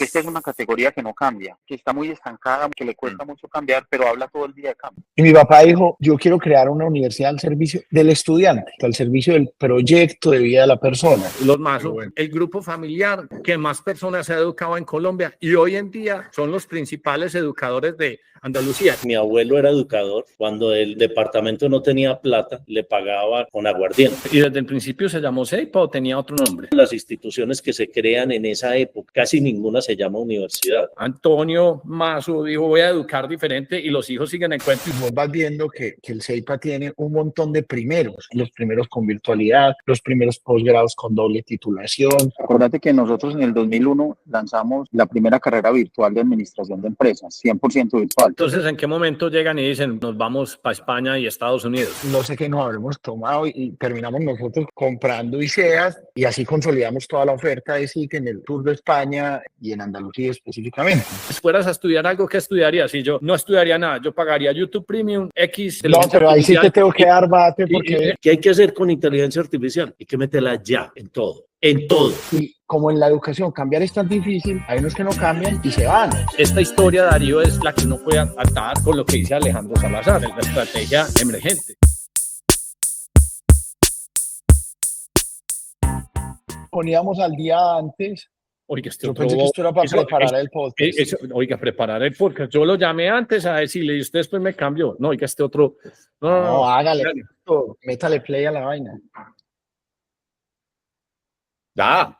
que esta es una categoría que no cambia, que está muy estancada, que le cuesta mucho cambiar, pero habla todo el día de cambio. Y mi papá dijo, yo quiero crear una universidad al servicio del estudiante, al servicio del proyecto de vida de la persona. Los Mazo, el grupo familiar que más personas se ha educado en Colombia y hoy en día son los principales educadores de Andalucía. Mi abuelo era educador. Cuando el departamento no tenía plata, le pagaba con aguardiente. ¿Y desde el principio se llamó CEIPA o tenía otro nombre? Las instituciones que se crean en esa época, casi ninguna se llama universidad. Antonio Mazo dijo, voy a educar diferente y los hijos siguen en cuenta. Y vos vas viendo que el CEIPA tiene un montón de primeros, los primeros con virtualidad, los primeros posgrados con doble titulación. Acordate que nosotros en el 2001 lanzamos la primera carrera virtual de administración de empresas, 100% virtual. Entonces, ¿en qué momento llegan y dicen, nos vamos para España y Estados Unidos? No sé qué nos habremos tomado y terminamos nosotros comprando ICEAs y así consolidamos toda la oferta de SIC en el sur de España y en Andalucía específicamente. Si fueras a estudiar algo, ¿qué estudiarías? Si yo no estudiaría nada, yo pagaría YouTube Premium, X... No, pero ahí sí te tengo que dar bate porque... ¿Qué hay que hacer con inteligencia artificial? Hay que meterla ya, en todo. En todo. Y como en la educación cambiar es tan difícil, hay unos que no cambian y se van. Esta historia, Darío, es la que uno puede atar con lo que dice Alejandro Salazar, la estrategia emergente. Poníamos al día antes. Oiga, Yo pensé que esto era para preparar el podcast. Oiga, preparar el podcast. Yo lo llamé antes a decirle y usted después me cambió. No, oiga, este otro... No, hágale. Métale play a la vaina. Ya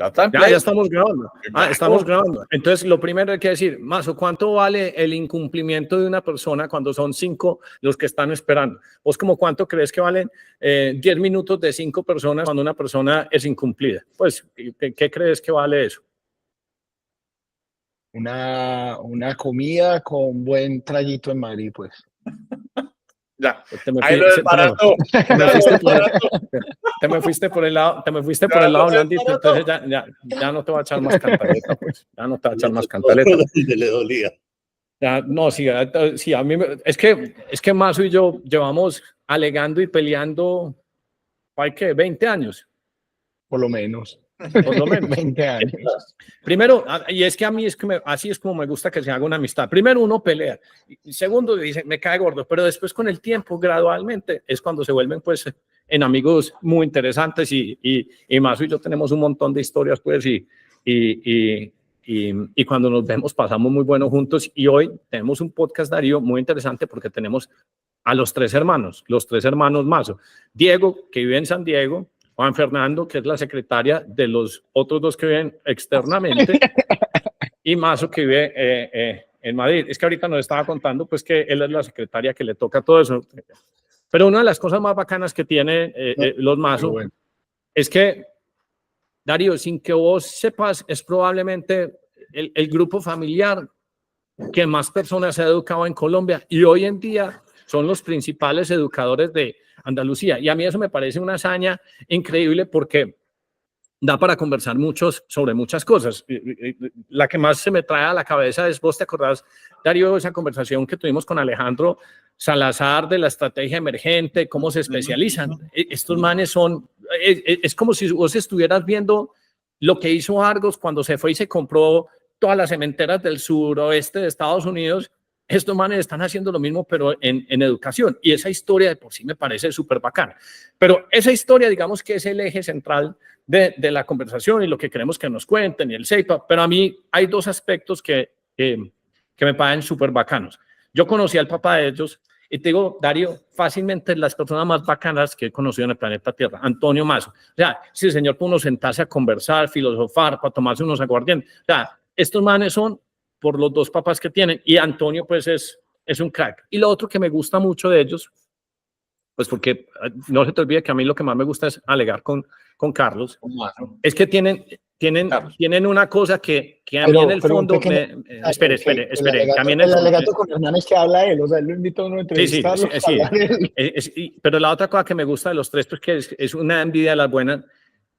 está en play. Ya estamos grabando. Estamos grabando. Entonces, lo primero hay que decir, Mazo, ¿cuánto vale el incumplimiento de una persona cuando son 5 los que están esperando? ¿Vos como cuánto crees que valen 10 minutos de 5 personas cuando una persona es incumplida? Pues, ¿qué crees que vale eso? Una comida con buen traguito en Madrid, pues. Ya, ahí lo desbarató. Te me fuiste por el lado, blandito, entonces ya no te va a echar más cantaleta, pues. Ya no te va a echar más cantaleta. Le dolía. Ya, no, sí, a mí es que Mazo y yo llevamos alegando y peleando, ¿hay qué? 20 años. Por lo menos. Por lo menos. 20 años. Primero, y es que a mí así es como me gusta que se haga una amistad. Primero uno pelea, y segundo dice, me cae gordo, pero después con el tiempo, gradualmente, es cuando se vuelven pues en amigos muy interesantes y Mazo y yo tenemos un montón de historias pues y cuando nos vemos pasamos muy bueno juntos y hoy tenemos un podcast, Darío, muy interesante porque tenemos a los tres hermanos Mazo. Diego, que vive en San Diego, Juan Fernando, que es la secretaria de los otros 2 que viven externamente, y Mazo, que vive en Madrid. Es que ahorita nos estaba contando pues que él es la secretaria que le toca todo eso. Pero una de las cosas más bacanas que tiene los Mazo es que, Darío, sin que vos sepas, es probablemente el grupo familiar que más personas se ha educado en Colombia y hoy en día son los principales educadores de Andalucía. Y a mí eso me parece una hazaña increíble porque da para conversar sobre muchas cosas. La que más se me trae a la cabeza es, vos te acordás, Darío, esa conversación que tuvimos con Alejandro Salazar de la estrategia emergente, cómo se especializan. Estos manes son, es como si vos estuvieras viendo lo que hizo Argos cuando se fue y se compró todas las cementeras del suroeste de Estados Unidos. Estos manes están haciendo lo mismo, pero en educación. Y esa historia de por sí me parece súper bacana. Pero esa historia, digamos que es el eje central de la conversación y lo que queremos que nos cuenten y el CEIPA. Pero a mí hay 2 aspectos que me parecen súper bacanos. Yo conocí al papá de ellos y te digo, Darío, fácilmente las personas más bacanas que he conocido en el planeta Tierra, Antonio Mazo. O sea, si el señor puede uno sentarse a conversar, filosofar, para tomarse unos aguardientes. O sea, estos manes son por los 2 papás que tienen, y Antonio pues es un crack. Y lo otro que me gusta mucho de ellos, pues porque no se te olvide que a mí lo que más me gusta es alegar con Carlos, es que tienen una cosa que a mí en el fondo... Espere, el alegato con Hernán es que habla él, o sea, él lo invita a uno a entrevistarlo. Sí, pero la otra cosa que me gusta de los 3, porque es una envidia de las buenas,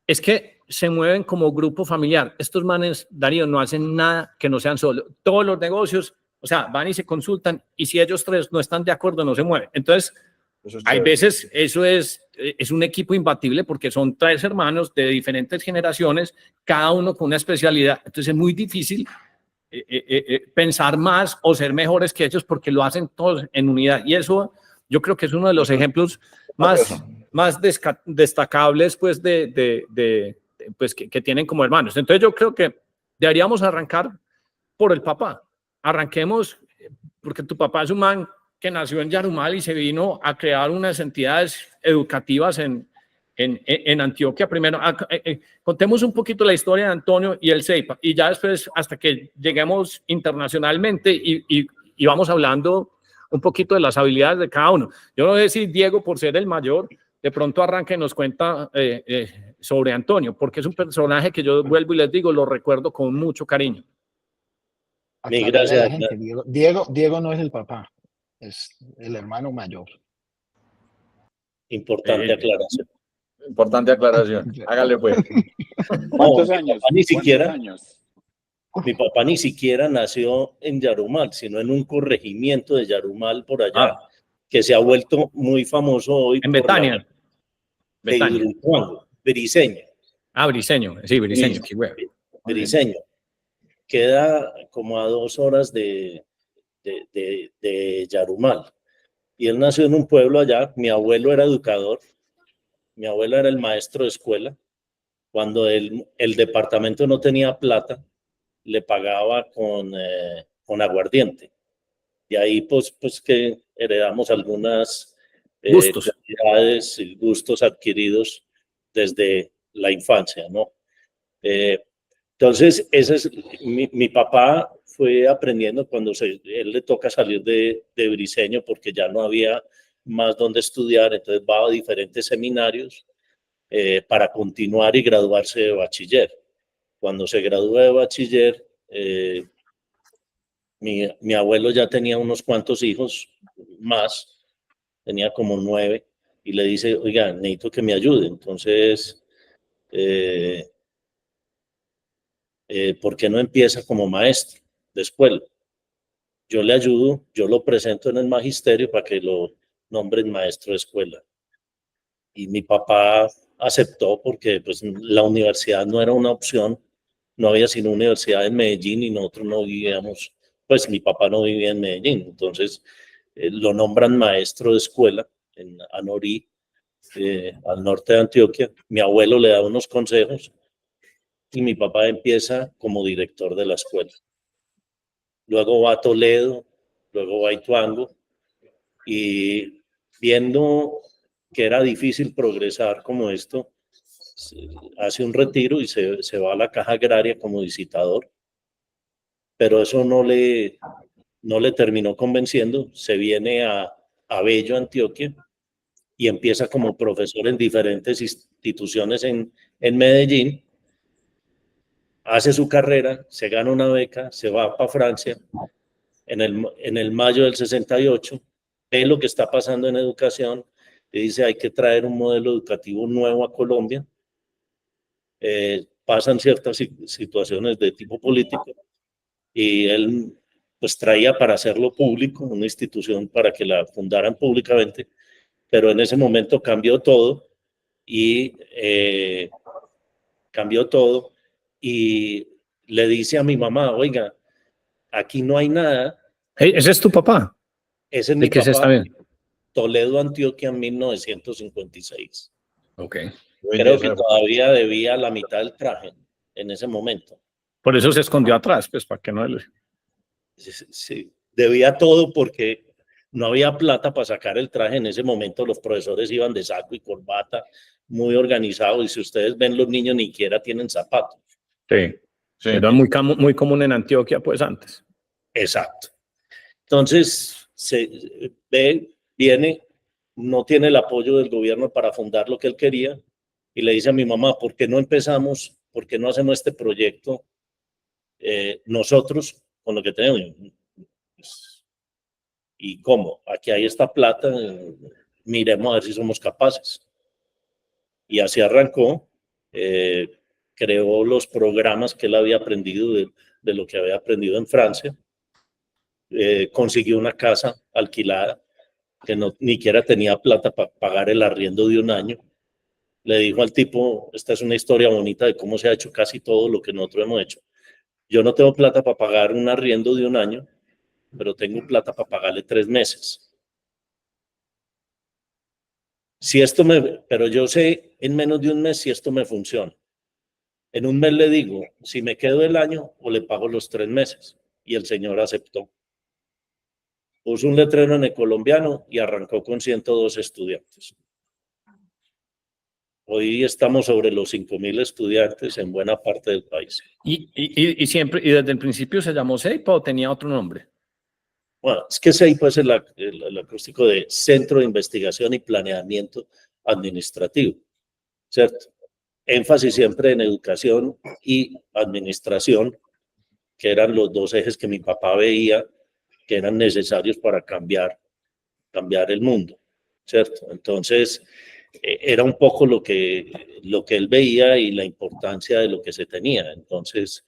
es que se mueven como grupo familiar. Estos manes, Darío, no hacen nada que no sean solo. Todos los negocios, o sea, van y se consultan y si ellos 3 no están de acuerdo, no se mueven. Entonces, hay veces eso es es un equipo imbatible porque son 3 hermanos de diferentes generaciones, cada uno con una especialidad. Entonces es muy difícil pensar más o ser mejores que ellos porque lo hacen todos en unidad. Y eso yo creo que es uno de los ejemplos más destacables pues, pues que tienen como hermanos. Entonces yo creo que deberíamos arrancar por el papá. Arranquemos porque tu papá es un man que nació en Yarumal y se vino a crear unas entidades educativas en Antioquia. Primero, contemos un poquito la historia de Antonio y el CEIPA, y ya después, hasta que lleguemos internacionalmente y vamos hablando un poquito de las habilidades de cada uno. Yo no sé si Diego, por ser el mayor, de pronto arranca y nos cuenta sobre Antonio, porque es un personaje que yo vuelvo y les digo, lo recuerdo con mucho cariño. Gracias. Diego no es el papá, es el hermano mayor. Importante aclaración. Importante aclaración. Hágale pues. ¿Cuántos años? Mi papá ni siquiera nació en Yarumal, sino en un corregimiento de Yarumal por allá, que se ha vuelto muy famoso hoy. En Betania. Briceño. Briceño, sí, Briceño. Briceño. Queda como a 2 horas de Yarumal. Y él nació en un pueblo allá. Mi abuelo era educador. Mi abuelo era el maestro de escuela. Cuando el departamento no tenía plata, le pagaba con aguardiente. Y ahí pues que heredamos algunas cualidades y gustos adquiridos desde la infancia, ¿no? Entonces, ese es mi papá fue aprendiendo cuando él le toca salir de Briceño porque ya no había más donde estudiar, entonces va a diferentes seminarios para continuar y graduarse de bachiller. Cuando se gradúa de bachiller, mi abuelo ya tenía unos cuantos hijos más, tenía como 9, y le dice, oiga, necesito que me ayude. Entonces, ¿por qué no empieza como maestro de escuela? Yo le ayudo, yo lo presento en el magisterio para que lo nombren maestro de escuela. Y mi papá aceptó porque pues, la universidad no era una opción, no había sino universidad en Medellín y nosotros no vivíamos, pues mi papá no vivía en Medellín, entonces lo nombran maestro de escuela en Anorí, al norte de Antioquia. Mi abuelo le da unos consejos y mi papá empieza como director de la escuela. Luego va a Toledo, luego va a Ituango, y viendo que era difícil progresar como esto, hace un retiro y se va a la Caja Agraria como visitador, pero eso no le terminó convenciendo. Se viene a Bello, Antioquia, y empieza como profesor en diferentes instituciones en Medellín. Hace su carrera, se gana una beca, se va para Francia en el mayo del 68, ve lo que está pasando en educación y dice hay que traer un modelo educativo nuevo a Colombia. Pasan ciertas situaciones de tipo político y él pues traía para hacerlo público, una institución para que la fundaran públicamente, pero en ese momento cambió todo y le dice a mi mamá, oiga, aquí no hay nada. ¿Ese es tu papá? Ese es mi papá. Está bien. Toledo, Antioquia, en 1956. Ok. Creo que todavía debía la mitad del traje en ese momento. Por eso se escondió atrás, pues, para que no... Sí, debía todo porque no había plata para sacar el traje. En ese momento los profesores iban de saco y corbata, muy organizados, y si ustedes ven, los niños ni siquiera tienen zapatos. Sí, era muy común en Antioquia, pues, antes. Exacto. Entonces, viene, no tiene el apoyo del gobierno para fundar lo que él quería, y le dice a mi mamá, ¿por qué no empezamos? ¿Por qué no hacemos este proyecto nosotros con lo que tenemos? ¿Y cómo? Aquí hay esta plata, miremos a ver si somos capaces. Y así arrancó, creó los programas que él había aprendido de lo que había aprendido en Francia, consiguió una casa alquilada que no, ni siquiera tenía plata para pagar el arriendo de un año. Le dijo al tipo, esta es una historia bonita de cómo se ha hecho casi todo lo que nosotros hemos hecho. Yo no tengo plata para pagar un arriendo de un año, pero tengo plata para pagarle 3 meses. Pero yo sé en menos de un mes si esto me funciona. En un mes le digo, si me quedo el año o le pago los 3 meses. Y el señor aceptó. Puso un letrero en el colombiano y arrancó con 102 estudiantes. Hoy estamos sobre los 5.000 estudiantes en buena parte del país. Y siempre, y desde el principio se llamó CEIPA o tenía otro nombre. Bueno, es que CEIPA es el acróstico de Centro de Investigación y Planeamiento Administrativo, ¿cierto? Énfasis siempre en educación y administración, que eran los 2 ejes que mi papá veía que eran necesarios para cambiar el mundo, ¿cierto? Entonces, era un poco lo que él veía y la importancia de lo que se tenía. Entonces,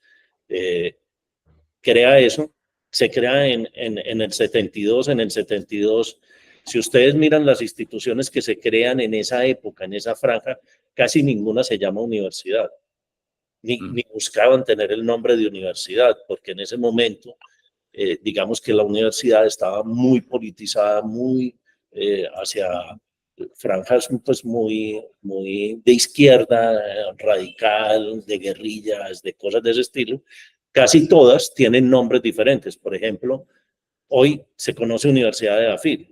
crea eso, se crea en el 72. En el 72, si ustedes miran las instituciones que se crean en esa época, en esa franja, casi ninguna se llama universidad, ni buscaban tener el nombre de universidad, porque en ese momento, digamos que la universidad estaba muy politizada, muy hacia franjas pues muy de izquierda, radical, de guerrillas, de cosas de ese estilo. Casi todas tienen nombres diferentes. Por ejemplo, hoy se conoce Universidad de AFID,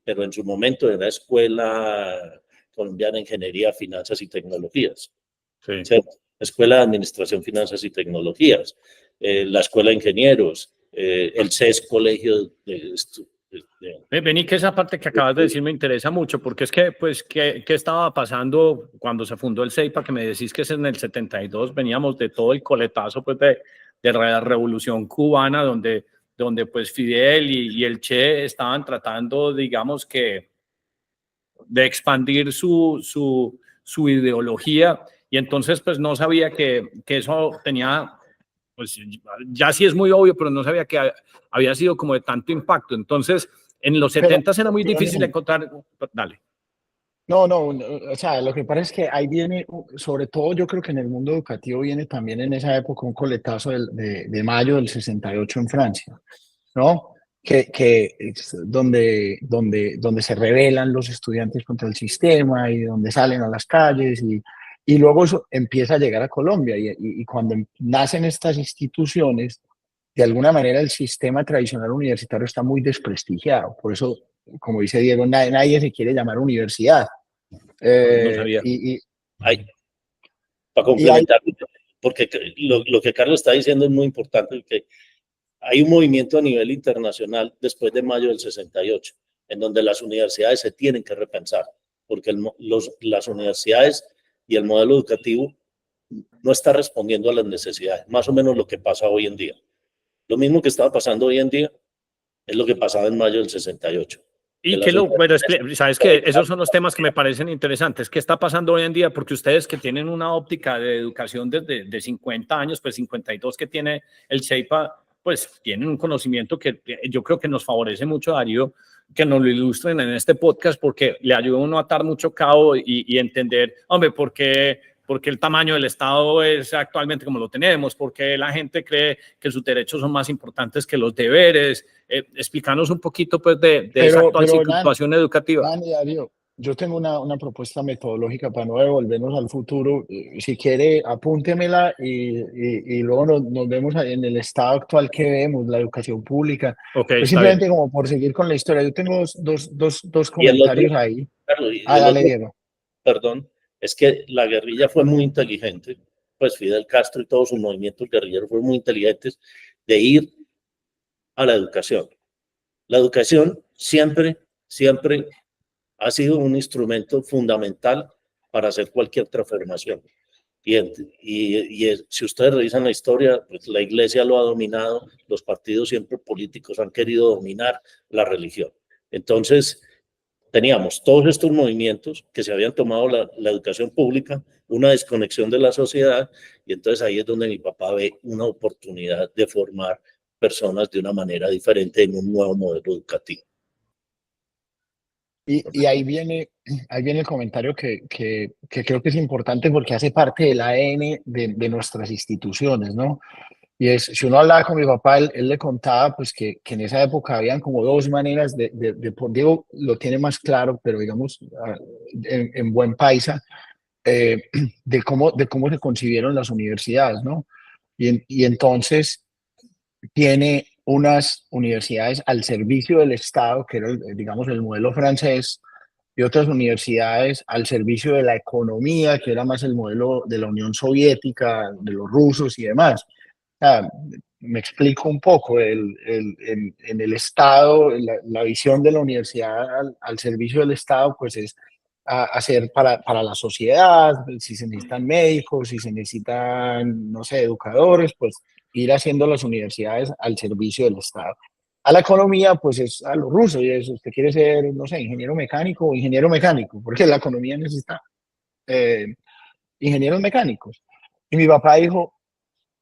pero en su momento era Escuela Colombiana de Ingeniería, Finanzas y Tecnologías. Sí. ¿Cierto? Escuela de Administración, Finanzas y Tecnologías, la Escuela de Ingenieros, el CES Colegio de Vení, que esa parte que acabas de decir me interesa mucho, porque es que, pues, ¿qué estaba pasando cuando se fundó el CEIPA? Que me decís que es en el 72, veníamos de todo el coletazo, pues, de la Revolución Cubana, donde pues, Fidel y el Che estaban tratando, digamos que, de expandir su ideología, y entonces, pues, no sabía que eso tenía, pues, ya sí es muy obvio, pero no sabía que había sido como de tanto impacto. Entonces, en los 70 era muy difícil encontrar. Dale. No, o sea, lo que pasa es que ahí viene, sobre todo yo creo que en el mundo educativo viene también en esa época un coletazo de mayo del 68 en Francia, ¿no? Que es donde se rebelan los estudiantes contra el sistema y donde salen a las calles y luego eso empieza a llegar a Colombia y cuando nacen estas instituciones, de alguna manera el sistema tradicional universitario está muy desprestigiado. Por eso, como dice Diego, nadie se quiere llamar universidad. No sabía. Para complementar, porque lo que Carlos está diciendo es muy importante, que hay un movimiento a nivel internacional después de mayo del 68, en donde las universidades se tienen que repensar, porque las universidades y el modelo educativo no está respondiendo a las necesidades, más o menos lo que pasa hoy en día. Lo mismo que estaba pasando hoy en día es lo que pasaba en mayo del 68. Y que bueno, sabes que esos son los temas que me parecen interesantes. ¿Qué está pasando hoy en día? Porque ustedes que tienen una óptica de educación desde de 50 años, pues 52 que tiene el CEIPA, pues tienen un conocimiento que yo creo que nos favorece mucho, Darío, que nos lo ilustren en este podcast, porque le ayuda a uno a atar mucho cabo y entender, hombre, ¿por qué el tamaño del Estado es actualmente como lo tenemos? ¿Por qué la gente cree que sus derechos son más importantes que los deberes? Explícanos un poquito pues de esa actual situación educativa. Darío, yo tengo una propuesta metodológica para no devolvernos al futuro. Si quiere, apúntemela y luego nos vemos en el estado actual que vemos, la educación pública. Okay, pues simplemente como por seguir con la historia. Yo tengo dos comentarios ahí. Carlos, dale, Diego. Perdón, es que la guerrilla fue muy inteligente, pues Fidel Castro y todos sus movimientos guerrilleros fueron muy inteligentes de ir a la educación. La educación siempre ha sido un instrumento fundamental para hacer cualquier transformación. Y si ustedes revisan la historia, pues la iglesia lo ha dominado, los partidos siempre políticos han querido dominar la religión. Entonces, teníamos todos estos movimientos que se habían tomado la educación pública, una desconexión de la sociedad, y entonces ahí es donde mi papá ve una oportunidad de formar personas de una manera diferente en un nuevo modelo educativo. Y ahí viene el comentario que creo que es importante porque hace parte del ADN de nuestras instituciones, ¿no? Y es, si uno hablaba con mi papá, él le contaba pues que en esa época habían como dos maneras Diego lo tiene más claro, pero digamos en buen paisa, eh, de cómo se concibieron las universidades, ¿no? Y entonces tiene unas universidades al servicio del Estado, que era, digamos, el modelo francés, y otras universidades al servicio de la economía, que era más el modelo de la Unión Soviética, de los rusos y demás. Ah, me explico un poco, en el Estado, la visión de la universidad al servicio del Estado, pues es hacer para la sociedad, si se necesitan médicos, si se necesitan, no sé, educadores, pues ir haciendo las universidades al servicio del Estado. A la economía, pues es a los rusos, y eso, usted quiere ser, no sé, ingeniero mecánico o ingeniero mecánico, porque la economía necesita eh, ingenieros mecánicos. Y mi papá dijo,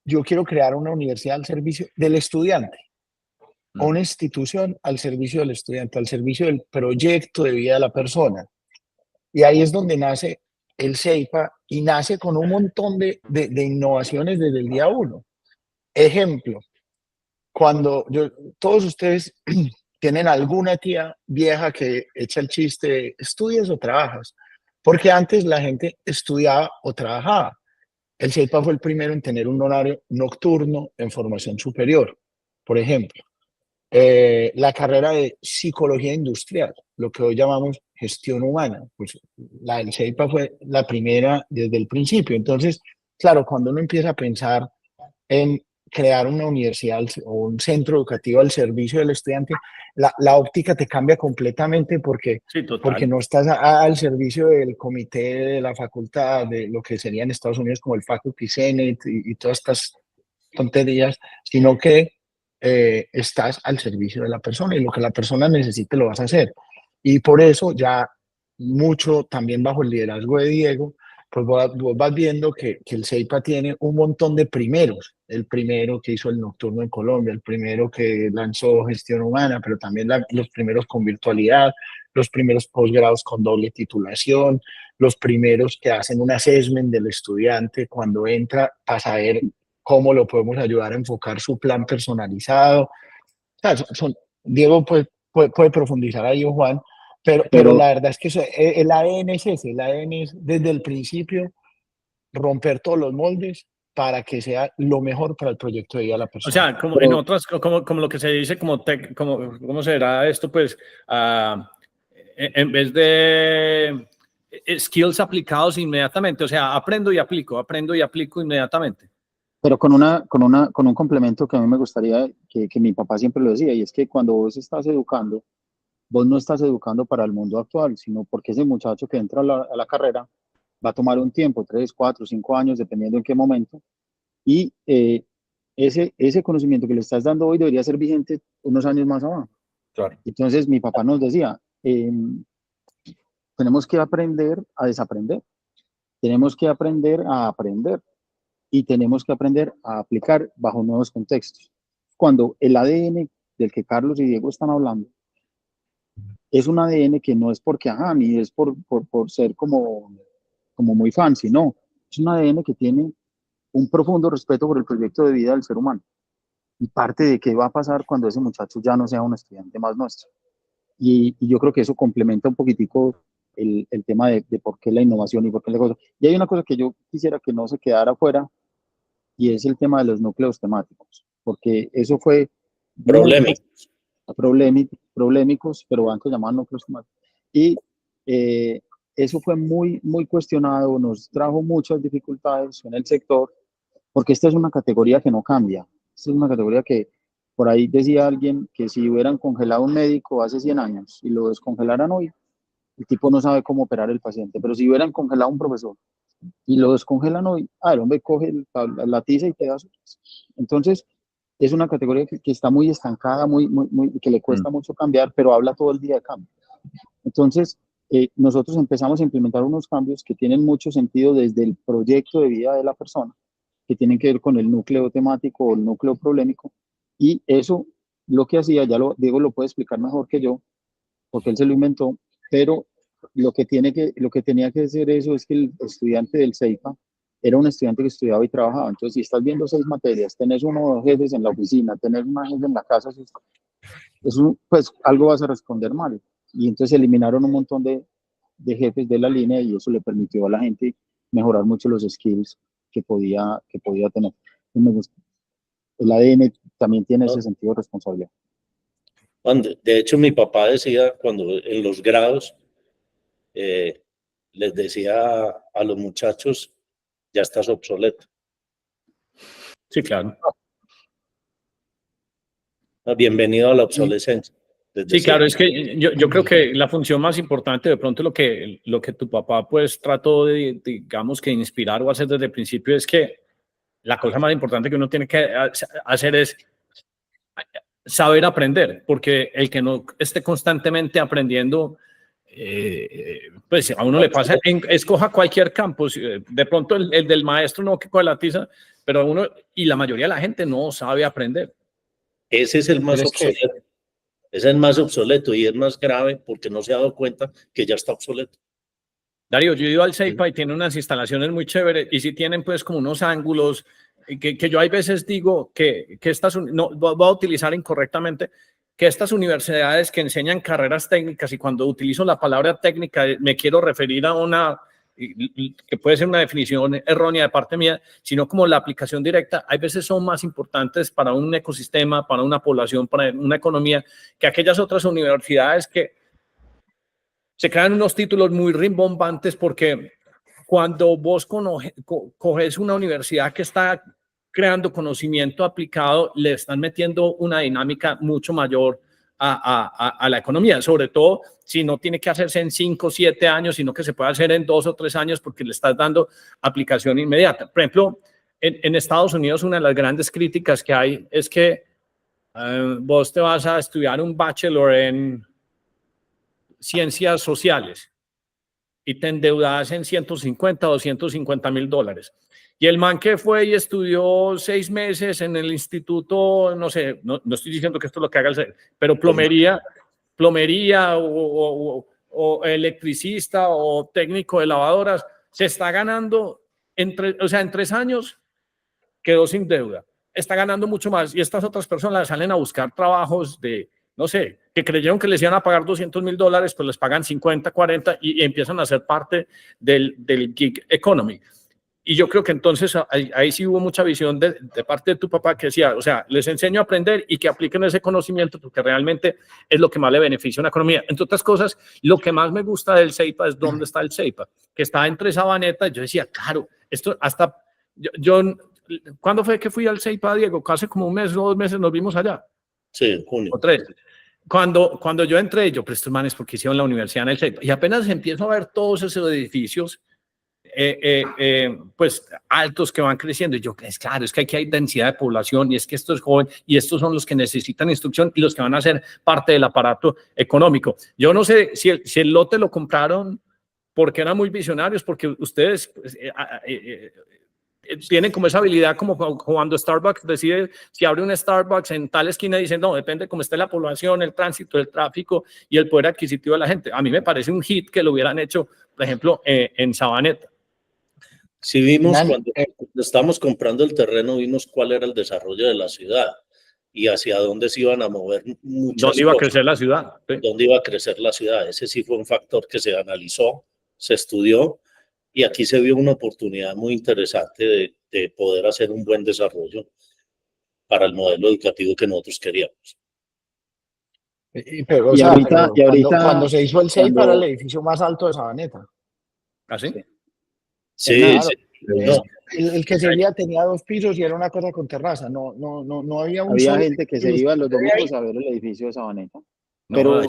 yo quiero crear una universidad al servicio del estudiante, o una institución al servicio del estudiante, al servicio del proyecto de vida de la persona. Y ahí es donde nace el CEIPA y nace con un montón de innovaciones desde el día uno. Ejemplo, todos ustedes tienen alguna tía vieja que echa el chiste, ¿estudias o trabajas? Porque antes la gente estudiaba o trabajaba. El CEIPA fue el primero en tener un horario nocturno en formación superior, por ejemplo. La carrera de psicología industrial, lo que hoy llamamos gestión humana, pues la del CEIPA fue la primera desde el principio. Entonces, claro, cuando uno empieza a pensar en crear una universidad o un centro educativo al servicio del estudiante, la óptica te cambia completamente Sí, porque total. no estás al servicio del comité de la facultad, de lo que sería en Estados Unidos como el Faculty Senate y todas estas tonterías, sino que estás al servicio de la persona y lo que la persona necesite lo vas a hacer. Y por eso ya mucho también bajo el liderazgo de Diego, pues vos vas viendo que el CEIPA tiene un montón de primeros. El primero que hizo el nocturno en Colombia, el primero que lanzó gestión humana, pero también los primeros con virtualidad, los primeros posgrados con doble titulación, los primeros que hacen un assessment del estudiante cuando entra para saber cómo lo podemos ayudar a enfocar su plan personalizado. O sea, Diego puede profundizar ahí, o Juan, pero Pero, la verdad es que el ADN es ese, el ADN es desde el principio romper todos los moldes para que sea lo mejor para el proyecto de vida de la O persona. sea, como en pero, otras, como lo que se dice, ¿cómo será esto? Pues, en vez de skills aplicados inmediatamente, o sea, aprendo y aplico inmediatamente. pero con un complemento que a mí me gustaría, que mi papá siempre lo decía, y es que cuando vos estás educando, vos no estás educando para el mundo actual, sino porque ese muchacho que entra a la carrera va a tomar un tiempo, 3, 4, 5 años, dependiendo en qué momento, y ese conocimiento que le estás dando hoy debería ser vigente unos años más abajo. Claro. Entonces mi papá nos decía, tenemos que aprender a desaprender, tenemos que aprender a aprender y tenemos que aprender a aplicar bajo nuevos contextos. Cuando el ADN del que Carlos y Diego están hablando es un ADN que no es porque, ajá, ni es por ser como muy fancy, no. Es un ADN que tiene un profundo respeto por el proyecto de vida del ser humano. Y parte de qué va a pasar cuando ese muchacho ya no sea un estudiante más nuestro. Y yo creo que eso complementa un poquitico el tema de por qué la innovación y por qué la cosa. Y hay una cosa que yo quisiera que no se quedara afuera, y es el tema de los núcleos temáticos, porque eso fue muy Problemas. problemáticos, pero antes llamaban núcleos temáticos. Y eh, eso fue muy, muy cuestionado, nos trajo muchas dificultades en el sector, porque esta es una categoría que no cambia. Esta es una categoría que, por ahí decía alguien que si hubieran congelado un médico hace 100 años y lo descongelaran hoy, el tipo no sabe cómo operar el paciente, pero si hubieran congelado un profesor y lo descongelan hoy, el hombre coge la tiza y pedazos. Entonces, es una categoría que está muy estancada, que le cuesta mucho cambiar, pero habla todo el día de cambio. Entonces, nosotros empezamos a implementar unos cambios que tienen mucho sentido desde el proyecto de vida de la persona, que tienen que ver con el núcleo temático o el núcleo problemático, y eso lo que hacía, Diego lo puede explicar mejor que yo, porque él se lo inventó, pero lo que tenía que hacer eso es que el estudiante del CEIPA era un estudiante que estudiaba y trabajaba. Entonces, si estás viendo 6 materias, tenés uno o 2 jefes en la oficina, tenés una jefe en la casa, pues algo vas a responder mal. Y entonces eliminaron un montón de jefes de la línea y eso le permitió a la gente mejorar mucho los skills que podía tener. Me gusta. El ADN también tiene ese sentido de responsabilidad. De hecho, mi papá decía cuando en los grados les decía a los muchachos, ya estás obsoleto. Sí, claro. Bienvenido a la obsolescencia. Sí, claro, es que yo creo que la función más importante, de pronto lo que tu papá pues trató de, digamos, que inspirar o hacer desde el principio es que la cosa más importante que uno tiene que hacer es saber aprender, porque el que no esté constantemente aprendiendo, pues a uno le pasa, escoja cualquier campo, de pronto el del maestro no que con la tiza, pero uno y la mayoría de la gente no sabe aprender. Ese es el más obsoleto. Ese es el más obsoleto y es más grave porque no se ha dado cuenta que ya está obsoleto. Darío, yo he ido al CEIPA y tiene unas instalaciones muy chéveres y sí tienen pues como unos ángulos que yo hay veces digo que estas, no voy a utilizar incorrectamente, que estas universidades que enseñan carreras técnicas, y cuando utilizo la palabra técnica me quiero referir a una que puede ser una definición errónea de parte mía, sino como la aplicación directa, hay veces son más importantes para un ecosistema, para una población, para una economía, que aquellas otras universidades que se crean unos títulos muy rimbombantes, porque cuando vos coges una universidad que está creando conocimiento aplicado, le están metiendo una dinámica mucho mayor a la economía, sobre todo si no tiene que hacerse en 5 o 7 años, sino que se puede hacer en 2 o 3 años porque le estás dando aplicación inmediata. Por ejemplo, en Estados Unidos una de las grandes críticas que hay es que vos te vas a estudiar un bachelor en ciencias sociales y te endeudas en 150 o 250 mil dólares. Y el man que fue y estudió 6 meses en el instituto, no sé, no estoy diciendo que esto es lo que haga el, pero plomería o electricista o técnico de lavadoras, se está ganando, en 3 años quedó sin deuda. Está ganando mucho más y estas otras personas salen a buscar trabajos de, no sé, que creyeron que les iban a pagar 200 mil dólares, pues les pagan 50, 40 y empiezan a ser parte del gig economy. Y yo creo que entonces ahí sí hubo mucha visión de parte de tu papá que decía, o sea, les enseño a aprender y que apliquen ese conocimiento porque realmente es lo que más le beneficia a una economía. Entre otras cosas, lo que más me gusta del CEIPA es dónde está el CEIPA, que está entre Sabaneta. Yo decía, claro, esto hasta, ¿cuándo fue que fui al CEIPA, Diego? Casi como 1 mes o 2 meses nos vimos allá. Sí, en junio. O 3. Cuando yo entré, yo, pero estos manes, porque hicieron la universidad en el CEIPA, y apenas empiezo a ver todos esos edificios, pues altos que van creciendo, y yo, es claro, es que aquí hay densidad de población, y es que esto es joven, y estos son los que necesitan instrucción, y los que van a ser parte del aparato económico. Yo no sé si el lote lo compraron porque eran muy visionarios, porque ustedes tienen como esa habilidad, como cuando Starbucks decide si abre un Starbucks en tal esquina, dicen, no, depende cómo esté la población, el tránsito, el tráfico y el poder adquisitivo de la gente. A mí me parece un hit que lo hubieran hecho, por ejemplo, en Sabaneta. Sí, vimos cuando estábamos comprando el terreno, vimos cuál era el desarrollo de la ciudad y hacia dónde se iban a mover muchas ¿Dónde iba a crecer la ciudad? Sí. ¿Dónde iba a crecer la ciudad? Ese sí fue un factor que se analizó, se estudió, y aquí se vio una oportunidad muy interesante de poder hacer un buen desarrollo para el modelo educativo que nosotros queríamos. Pero, cuando se hizo el CEIPA era el edificio más alto de Sabaneta. ¿Ah, sí? Sí, claro, sí. No. El que seguía tenía 2 pisos y era una cosa con terraza. No había Había gente que se iba los domingos a ver el edificio de Sabaneta. Pero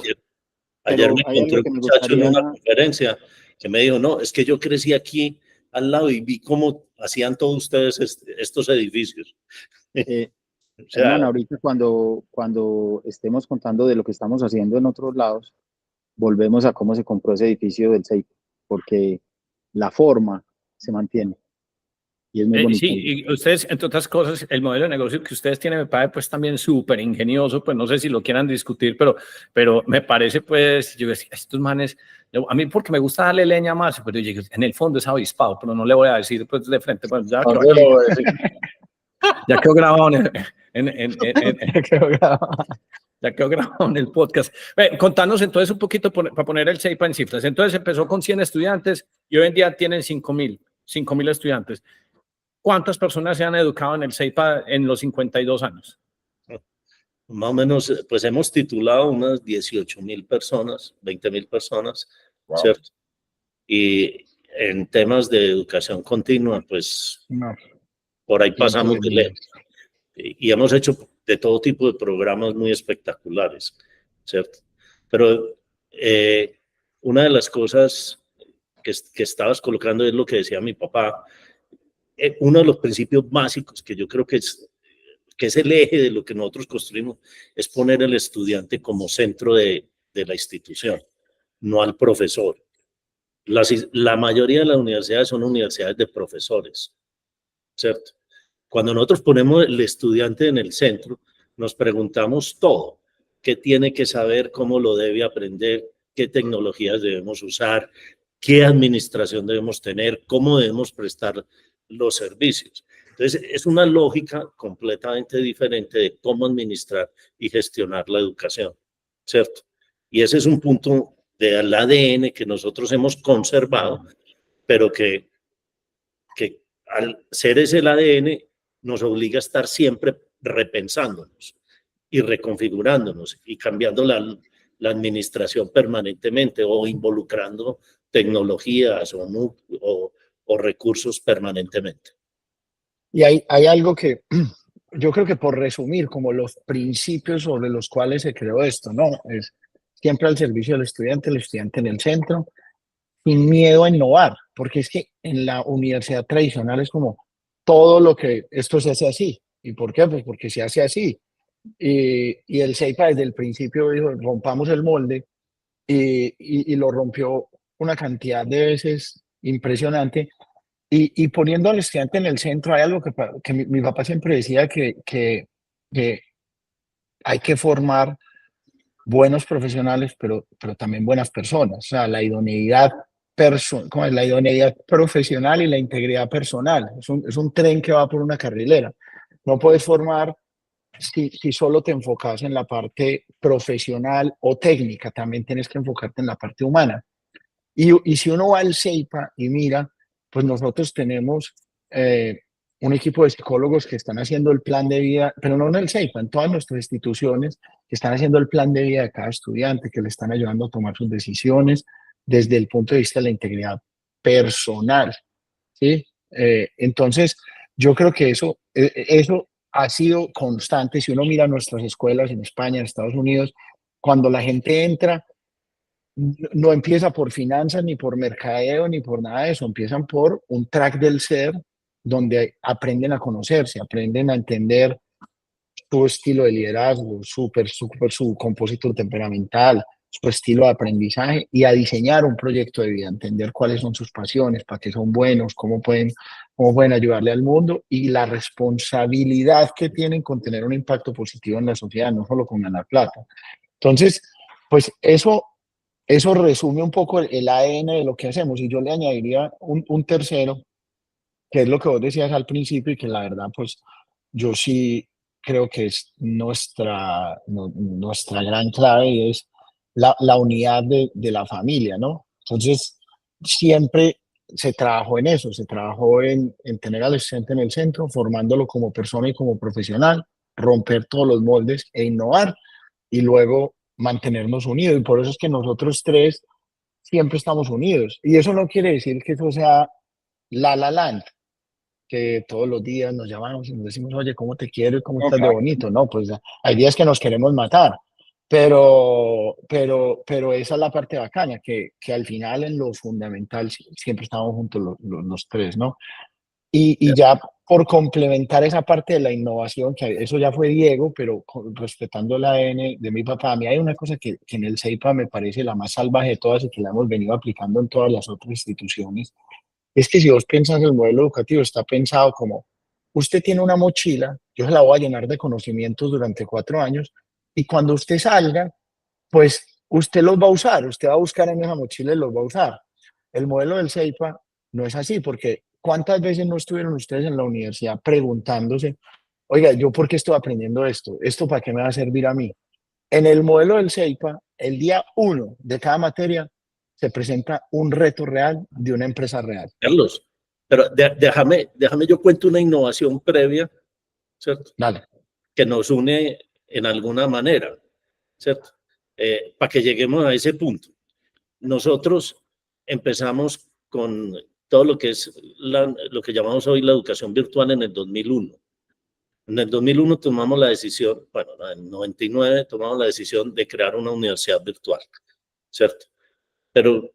ayer me encontré un muchacho en una conferencia que me dijo, no, es que yo crecí aquí al lado y vi cómo hacían todos ustedes estos edificios. Hermano, ahorita cuando estemos contando de lo que estamos haciendo en otros lados, volvemos a cómo se compró ese edificio del CEIPA, porque la forma se mantiene y es muy bonito. Sí, y ustedes, entre otras cosas, el modelo de negocio que ustedes tienen me parece pues también súper ingenioso, pues no sé si lo quieran discutir, pero me parece pues, yo decía, estos manes, a mí porque me gusta darle leña más, pero yo, en el fondo es avispado, pero no le voy a decir pues de frente, pues ya quedó, aquí, ya quedó grabado ya quedó grabado en el podcast. Contanos entonces un poquito para poner el CEIPA en cifras. Entonces empezó con 100 estudiantes y hoy en día tienen 5.000 estudiantes. ¿Cuántas personas se han educado en el CEIPA en los 52 años? Más o menos, pues hemos titulado unas 18.000 personas, 20.000 personas, wow. ¿Cierto? Y en temas de educación continua, pues no. Por ahí pasamos de lejos. Y hemos hecho de todo tipo de programas muy espectaculares, ¿cierto? Pero una de las cosas que estabas colocando es lo que decía mi papá. Uno de los principios básicos que yo creo que es el eje de lo que nosotros construimos es poner al estudiante como centro de la institución, no al profesor. La mayoría de las universidades son universidades de profesores, ¿cierto? Cuando nosotros ponemos el estudiante en el centro, nos preguntamos todo. ¿Qué tiene que saber? ¿Cómo lo debe aprender? ¿Qué tecnologías debemos usar? ¿Qué administración debemos tener? ¿Cómo debemos prestar los servicios? Entonces, es una lógica completamente diferente de cómo administrar y gestionar la educación, ¿cierto? Y ese es un punto del ADN que nosotros hemos conservado, pero que al ser ese el ADN, nos obliga a estar siempre repensándonos y reconfigurándonos y cambiando la administración permanentemente o involucrando tecnologías o recursos permanentemente. Y hay algo que yo creo que por resumir, como los principios sobre los cuales se creó esto, ¿no? Es siempre al servicio del estudiante, el estudiante en el centro, sin miedo a innovar, porque es que en la universidad tradicional es como todo lo que esto se hace así. ¿Y por qué? Pues porque se hace así. Y el CEIPA desde el principio dijo, rompamos el molde, y lo rompió una cantidad de veces impresionante. Y poniendo al estudiante en el centro, hay algo que mi papá siempre decía, que hay que formar buenos profesionales, pero también buenas personas. O sea, la idoneidad, ¿cómo es? La idoneidad profesional y la integridad personal. Es un tren que va por una carrilera. No puedes formar si solo te enfocas en la parte profesional o técnica, también tienes que enfocarte en la parte humana. Y si uno va al CEIPA y mira, pues nosotros tenemos un equipo de psicólogos que están haciendo el plan de vida, pero no en el CEIPA, en todas nuestras instituciones, que están haciendo el plan de vida de cada estudiante, que le están ayudando a tomar sus decisiones desde el punto de vista de la integridad personal, ¿sí? Entonces, yo creo que eso ha sido constante. Si uno mira nuestras escuelas en España, en Estados Unidos, cuando la gente entra, no empieza por finanzas, ni por mercadeo, ni por nada de eso. Empiezan por un track del ser, donde aprenden a conocerse, aprenden a entender su estilo de liderazgo, su compósito temperamental, su estilo de aprendizaje, y a diseñar un proyecto de vida, entender cuáles son sus pasiones, para qué son buenos, cómo pueden ayudarle al mundo, y la responsabilidad que tienen con tener un impacto positivo en la sociedad, no solo con ganar plata. Entonces, pues eso resume un poco el ADN de lo que hacemos, y yo le añadiría un tercero, que es lo que vos decías al principio, y que la verdad, pues yo sí creo que es nuestra gran clave, y es la unidad de la familia, ¿no? Entonces, siempre se trabajó en eso, se trabajó en tener al estudiante en el centro, formándolo como persona y como profesional, romper todos los moldes e innovar, y luego mantenernos unidos. Y por eso es que nosotros tres siempre estamos unidos. Y eso no quiere decir que eso sea la land, que todos los días nos llamamos y nos decimos, oye, ¿cómo te quiero y cómo estás de bonito? No, pues hay días que nos queremos matar, pero esa es la parte bacana, que al final en lo fundamental siempre estamos juntos los tres, ¿no? Y ya por complementar esa parte de la innovación, que eso ya fue Diego, pero respetando el ADN de mi papá, a mí hay una cosa que en el CEIPA me parece la más salvaje de todas y que la hemos venido aplicando en todas las otras instituciones, Es que si vos piensas el modelo educativo está pensado como, usted tiene una mochila, yo se la voy a llenar de conocimientos durante 4 años y cuando usted salga, pues usted los va a usar, usted va a buscar en esa mochila y los va a usar. El modelo del CEIPA no es así, porque ¿cuántas veces no estuvieron ustedes en la universidad preguntándose, oiga, ¿yo por qué estoy aprendiendo esto? ¿Esto para qué me va a servir a mí? En el modelo del CEIPA, el día 1 de cada materia se presenta un reto real de una empresa real. Carlos, pero déjame yo cuento una innovación previa, ¿cierto? Dale. Que nos une en alguna manera, ¿cierto? Para que lleguemos a ese punto. Nosotros empezamos con todo lo que es lo que llamamos hoy la educación virtual en el 2001. En el 2001 tomamos la decisión, bueno, en el 99 tomamos la decisión de crear una universidad virtual, ¿cierto? Pero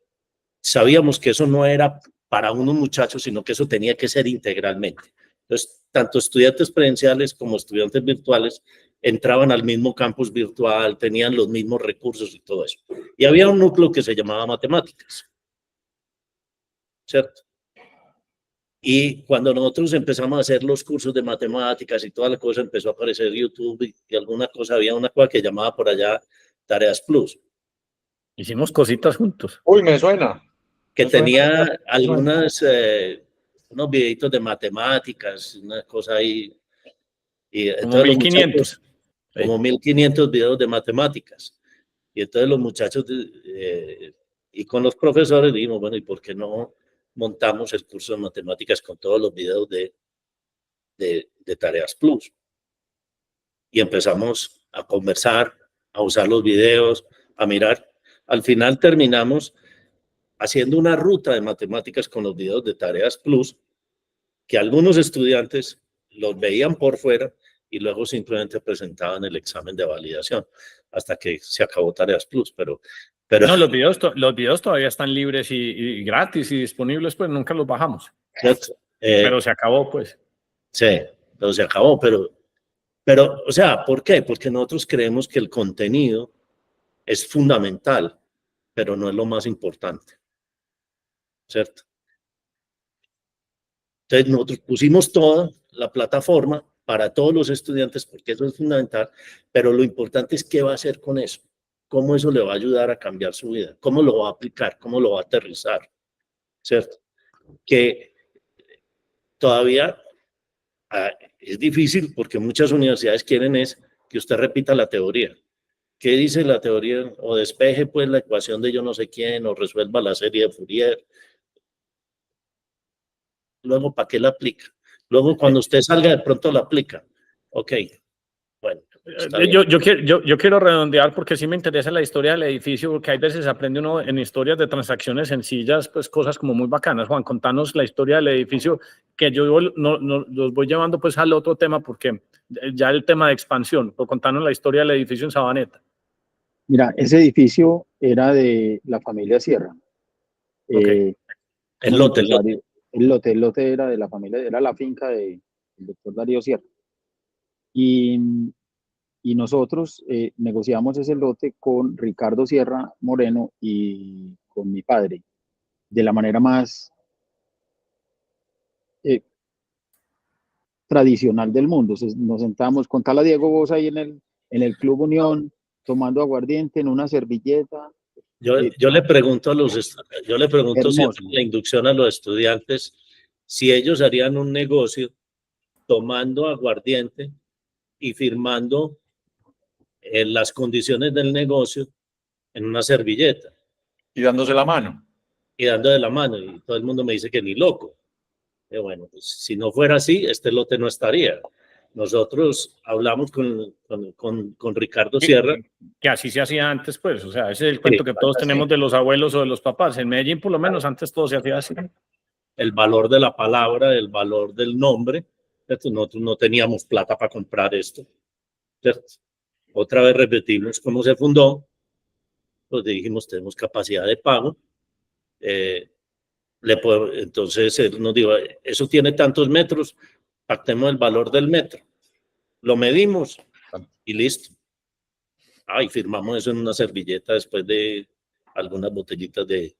sabíamos que eso no era para unos muchachos, sino que eso tenía que ser integralmente. Entonces, tanto estudiantes presenciales como estudiantes virtuales entraban al mismo campus virtual, tenían los mismos recursos y todo eso. Y había un núcleo que se llamaba matemáticas, ¿cierto? Y cuando nosotros empezamos a hacer los cursos de matemáticas y toda la cosa, empezó a aparecer YouTube y alguna cosa, había una cosa que llamaba por allá Tareas Plus. Hicimos cositas juntos. Uy, me suena. Que Me suena. tenía algunas, unos videitos de matemáticas, una cosa ahí. Y Como entonces 1500. Como 1500 videos de matemáticas. Y entonces los muchachos y con los profesores dijimos, bueno, ¿y por qué no montamos el curso de matemáticas con todos los videos de Tareas Plus? Y empezamos a conversar, a usar los videos, a mirar. Al final terminamos haciendo una ruta de matemáticas con los videos de Tareas Plus, que algunos estudiantes los veían por fuera y luego simplemente presentaban el examen de validación hasta que se acabó Tareas Plus, pero No, los videos todavía están libres y gratis y disponibles, pues nunca los bajamos. Pero se acabó, pues. Sí, pero se acabó, pero, o sea, ¿por qué? Porque nosotros creemos que el contenido es fundamental, pero no es lo más importante, ¿cierto? Entonces nosotros pusimos toda la plataforma para todos los estudiantes porque eso es fundamental, pero lo importante es qué va a hacer con eso, cómo eso le va a ayudar a cambiar su vida, cómo lo va a aplicar, cómo lo va a aterrizar, ¿cierto? Que todavía es difícil porque muchas universidades quieren es que usted repita la teoría. ¿Qué dice la teoría? O despeje pues la ecuación de yo no sé quién, o resuelva la serie de Fourier. Luego, ¿para qué la aplica? Luego, cuando usted salga, de pronto la aplica. Ok, bueno. Yo quiero redondear porque sí me interesa la historia del edificio, porque hay veces aprende uno en historias de transacciones sencillas, pues cosas como muy bacanas. Juan, contanos la historia del edificio, que yo no los voy llevando pues al otro tema, porque ya el tema de expansión, pero contanos la historia del edificio en Sabaneta. Mira, ese edificio era de la familia Sierra. Okay. El lote era de la familia, era la finca del doctor Darío Sierra. Y nosotros negociamos ese lote con Ricardo Sierra Moreno y con mi padre, de la manera más tradicional del mundo. Nos sentamos con Tala Diego vos ahí en el Club Unión, tomando aguardiente en una servilleta. Yo le pregunto siempre en la inducción a los estudiantes si ellos harían un negocio tomando aguardiente y firmando las condiciones del negocio en una servilleta. Y dándose la mano. Y dando de la mano. Y todo el mundo me dice que ni loco. Y bueno, pues si no fuera así, este lote no estaría. Nosotros hablamos con Ricardo Sierra. Que así se hacía antes, pues. O sea, ese es el cuento que todos tenemos de los abuelos o de los papás. En Medellín, por lo menos, antes todo se hacía así. El valor de la palabra, el valor del nombre. ¿Cierto? Nosotros no teníamos plata para comprar esto. ¿Cierto? Otra vez repetimos cómo se fundó. Pues dijimos, tenemos capacidad de pago. Entonces él nos dijo, eso tiene tantos metros, pactemos el valor del metro. Lo medimos y listo. Y firmamos eso en una servilleta después de algunas botellitas de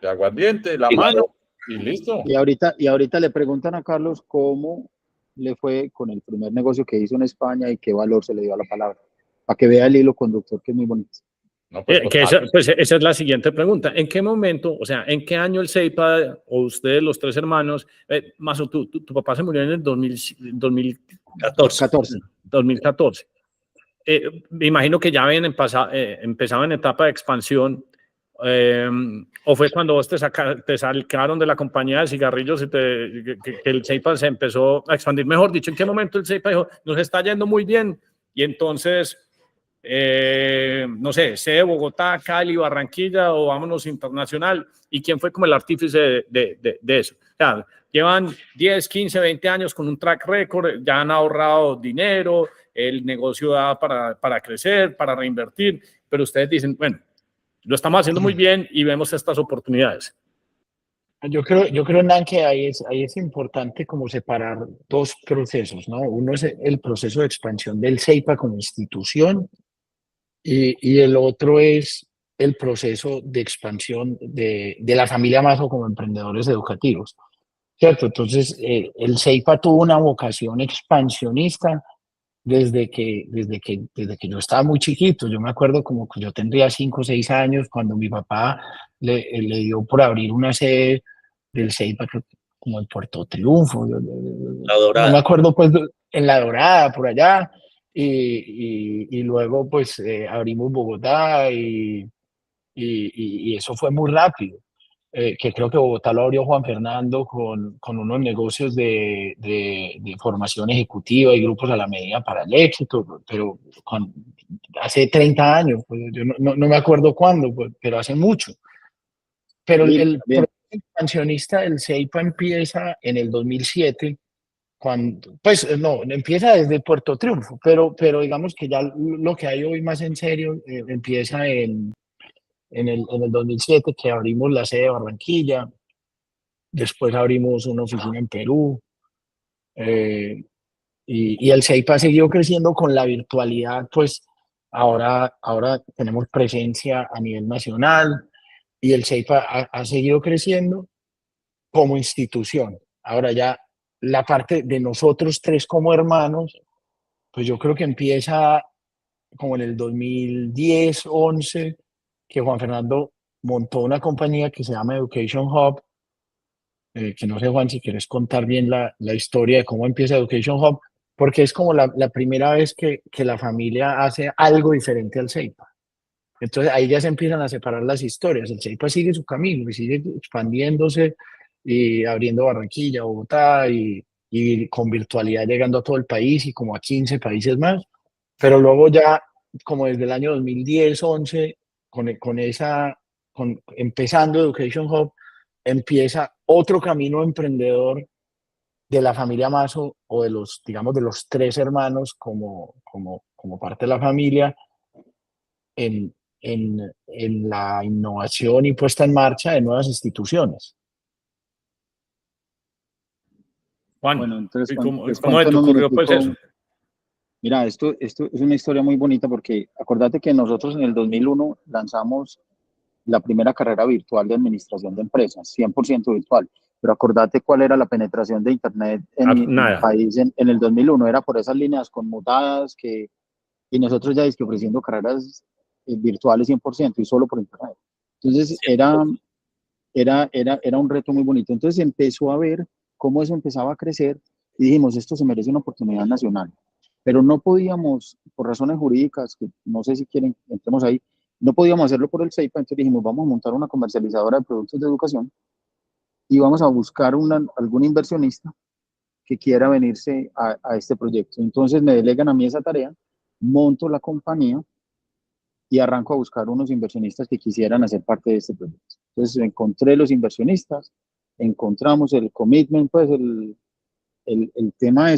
aguardiente, la mano. Y listo. Y ahorita le preguntan a Carlos cómo le fue con el primer negocio que hizo en España y qué valor se le dio a la palabra, para que vea el hilo conductor, que es muy bonito. No, pues, Que esa es la siguiente pregunta. ¿En qué momento, o sea, en qué año el CEIPA o ustedes, los tres hermanos, Mazo, tu papá se murió en el 14. 2014. Me imagino que ya habían empezado en etapa de expansión, o fue cuando vos te sacaron de la compañía de cigarrillos y que el CEIPA se empezó a expandir. Mejor dicho, ¿en qué momento el CEIPA dijo, nos está yendo muy bien? Y entonces, no sé, sede Bogotá, Cali, Barranquilla o vámonos internacional. ¿Y quién fue como el artífice de eso? O sea, llevan 10, 15, 20 años con un track record, ya han ahorrado dinero, el negocio da para crecer, para reinvertir, pero ustedes dicen, bueno, lo estamos haciendo muy bien y vemos estas oportunidades. Yo creo, Nan, que ahí es importante como separar dos procesos, ¿no? Uno es el proceso de expansión del CEIPA como institución y el otro es el proceso de expansión de la familia Mazo como emprendedores educativos, ¿cierto? Entonces, el CEIPA tuvo una vocación expansionista desde que yo estaba muy chiquito. Yo me acuerdo como que yo tendría 5 o 6 años cuando mi papá le dio por abrir una sede del CEIPA como en Puerto Triunfo. La Dorada. No me acuerdo, pues, en La Dorada, por allá. Y luego, pues, abrimos Bogotá y eso fue muy rápido. Que creo que Bogotá lo abrió Juan Fernando con unos negocios de formación ejecutiva y grupos a la medida para el éxito, pero hace 30 años, pues, yo no me acuerdo cuándo, pues, pero hace mucho. Pero Sí, el bien. proceso expansionista del CEIPA empieza en el 2007, cuando, pues no, empieza desde Puerto Triunfo, pero digamos que ya lo que hay hoy más en serio empieza en el 2007, que abrimos la sede de Barranquilla. Después abrimos una oficina en Perú, eh, y el CEIPA siguió creciendo con la virtualidad. Pues ahora tenemos presencia a nivel nacional y el CEIPA ha seguido creciendo como institución. Ahora ya la parte de nosotros tres como hermanos, pues yo creo que empieza como en el 2010, 11, que Juan Fernando montó una compañía que se llama Education Hub, que no sé, Juan, si quieres contar bien la historia de cómo empieza Education Hub, porque es como la primera vez que la familia hace algo diferente al CEIPA. Entonces ahí ya se empiezan a separar las historias. El CEIPA sigue su camino y sigue expandiéndose y abriendo Barranquilla, Bogotá y con virtualidad llegando a todo el país y como a 15 países más. Pero luego ya, como desde el año 2010, 11, empezando Education Hub, empieza otro camino emprendedor de la familia Mazo o de los, digamos, de los tres hermanos como parte de la familia en la innovación y puesta en marcha de nuevas instituciones. Juan, Bueno, entonces, ¿y cómo les se cuento te en un ocurrió pues minutico. eso? Mira, esto es una historia muy bonita porque acordate que nosotros en el 2001 lanzamos la primera carrera virtual de administración de empresas, 100% virtual. Pero acordate cuál era la penetración de Internet en el Nada. país en el 2001. Era por esas líneas conmutadas y nosotros ya ofreciendo carreras virtuales 100% y solo por Internet. Entonces era un reto muy bonito. Entonces empezó a ver cómo eso empezaba a crecer y dijimos, esto se merece una oportunidad nacional. Pero no podíamos, por razones jurídicas, que no sé si quieren, entremos ahí, no podíamos hacerlo por el CEIPA, entonces dijimos, vamos a montar una comercializadora de productos de educación y vamos a buscar algún inversionista que quiera venirse a este proyecto. Entonces me delegan a mí esa tarea, monto la compañía y arranco a buscar unos inversionistas que quisieran hacer parte de este proyecto. Entonces encontré los inversionistas, encontramos el commitment, pues el tema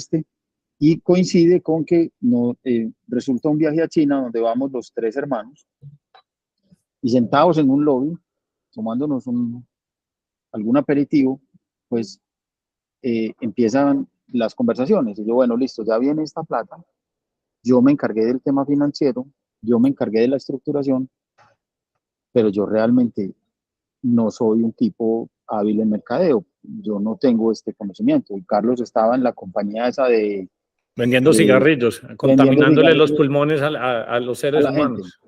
y coincide con que resulta un viaje a China donde vamos los tres hermanos y sentados en un lobby, tomándonos algún aperitivo, pues empiezan las conversaciones. Y yo, bueno, listo, ya viene esta plata, yo me encargué del tema financiero, yo me encargué de la estructuración, pero yo realmente no soy un tipo hábil en mercadeo. Yo no tengo este conocimiento. Y Carlos estaba en la compañía esa de Vendiendo cigarrillos, vendiendo contaminándole los cigarrillos pulmones a los a seres la gente. humanos.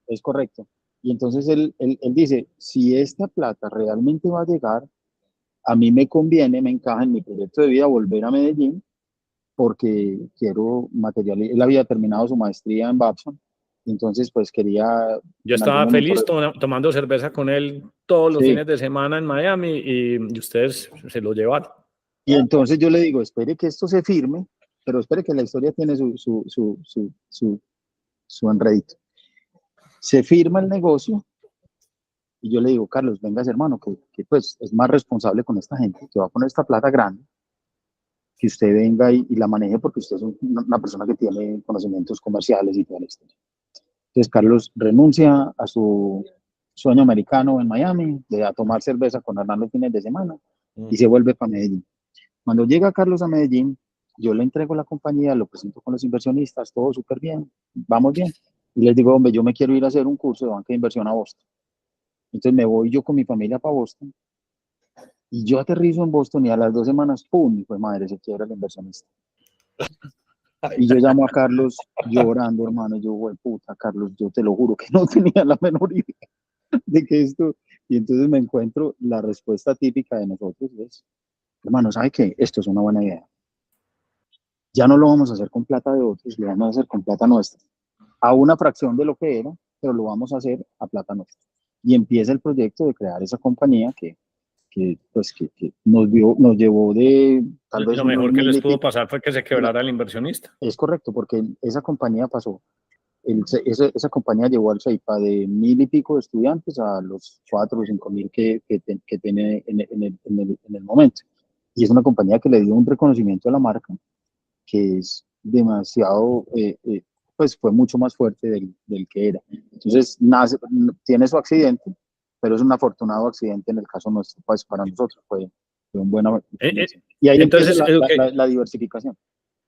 Es correcto. Y entonces él dice, si esta plata realmente va a llegar, a mí me conviene, me encaja en mi proyecto de vida volver a Medellín porque quiero material. Él había terminado su maestría en Babson, entonces pues quería Yo en algún estaba momento... feliz tomando cerveza con él todos los Sí, fines de semana en Miami y ustedes se lo llevaron. y entonces yo le digo, espere que esto se firme, pero espere que la historia tiene su enredito. Se firma el negocio y yo le digo, Carlos, vengas hermano, que pues es más responsable con esta gente, que va a poner esta plata grande, que usted venga y la maneje porque usted es una persona que tiene conocimientos comerciales y toda la historia. Entonces Carlos renuncia a su sueño americano en Miami, de a tomar cerveza con Hernán los fines de semana y se vuelve para Medellín. Cuando llega Carlos a Medellín, yo le entrego la compañía, lo presento con los inversionistas, todo súper bien, vamos bien. Y les digo, hombre, yo me quiero ir a hacer un curso de banca de inversión a Boston. Entonces me voy yo con mi familia para Boston y yo aterrizo en Boston y a las 2 semanas, ¡pum! Y pues madre, se quiebra el inversionista. Y yo llamo a Carlos llorando, hermano, yo, güey, puta, Carlos, yo te lo juro que no tenía la menor idea de que esto... Y entonces me encuentro la respuesta típica de nosotros, es, hermano, ¿sabe qué? Esto es una buena idea. Ya no lo vamos a hacer con plata de otros, lo vamos a hacer con plata nuestra. A una fracción de lo que era, pero lo vamos a hacer a plata nuestra. Y empieza el proyecto de crear esa compañía que nos llevó de tal vez Lo unos mejor que les 1000 y pudo pico. pasar fue que se quebrara el inversionista. Es correcto, porque esa compañía pasó, esa compañía llevó al CEIPA de 1000 y pico de estudiantes a los 4 o 5,000 que tiene en el momento. Y es una compañía que le dio un reconocimiento a la marca que es demasiado, pues fue mucho más fuerte del que era. Entonces, tiene su accidente, pero es un afortunado accidente en el caso nuestro, pues para nosotros fue un buen accidente. Y ahí entonces, empieza la diversificación.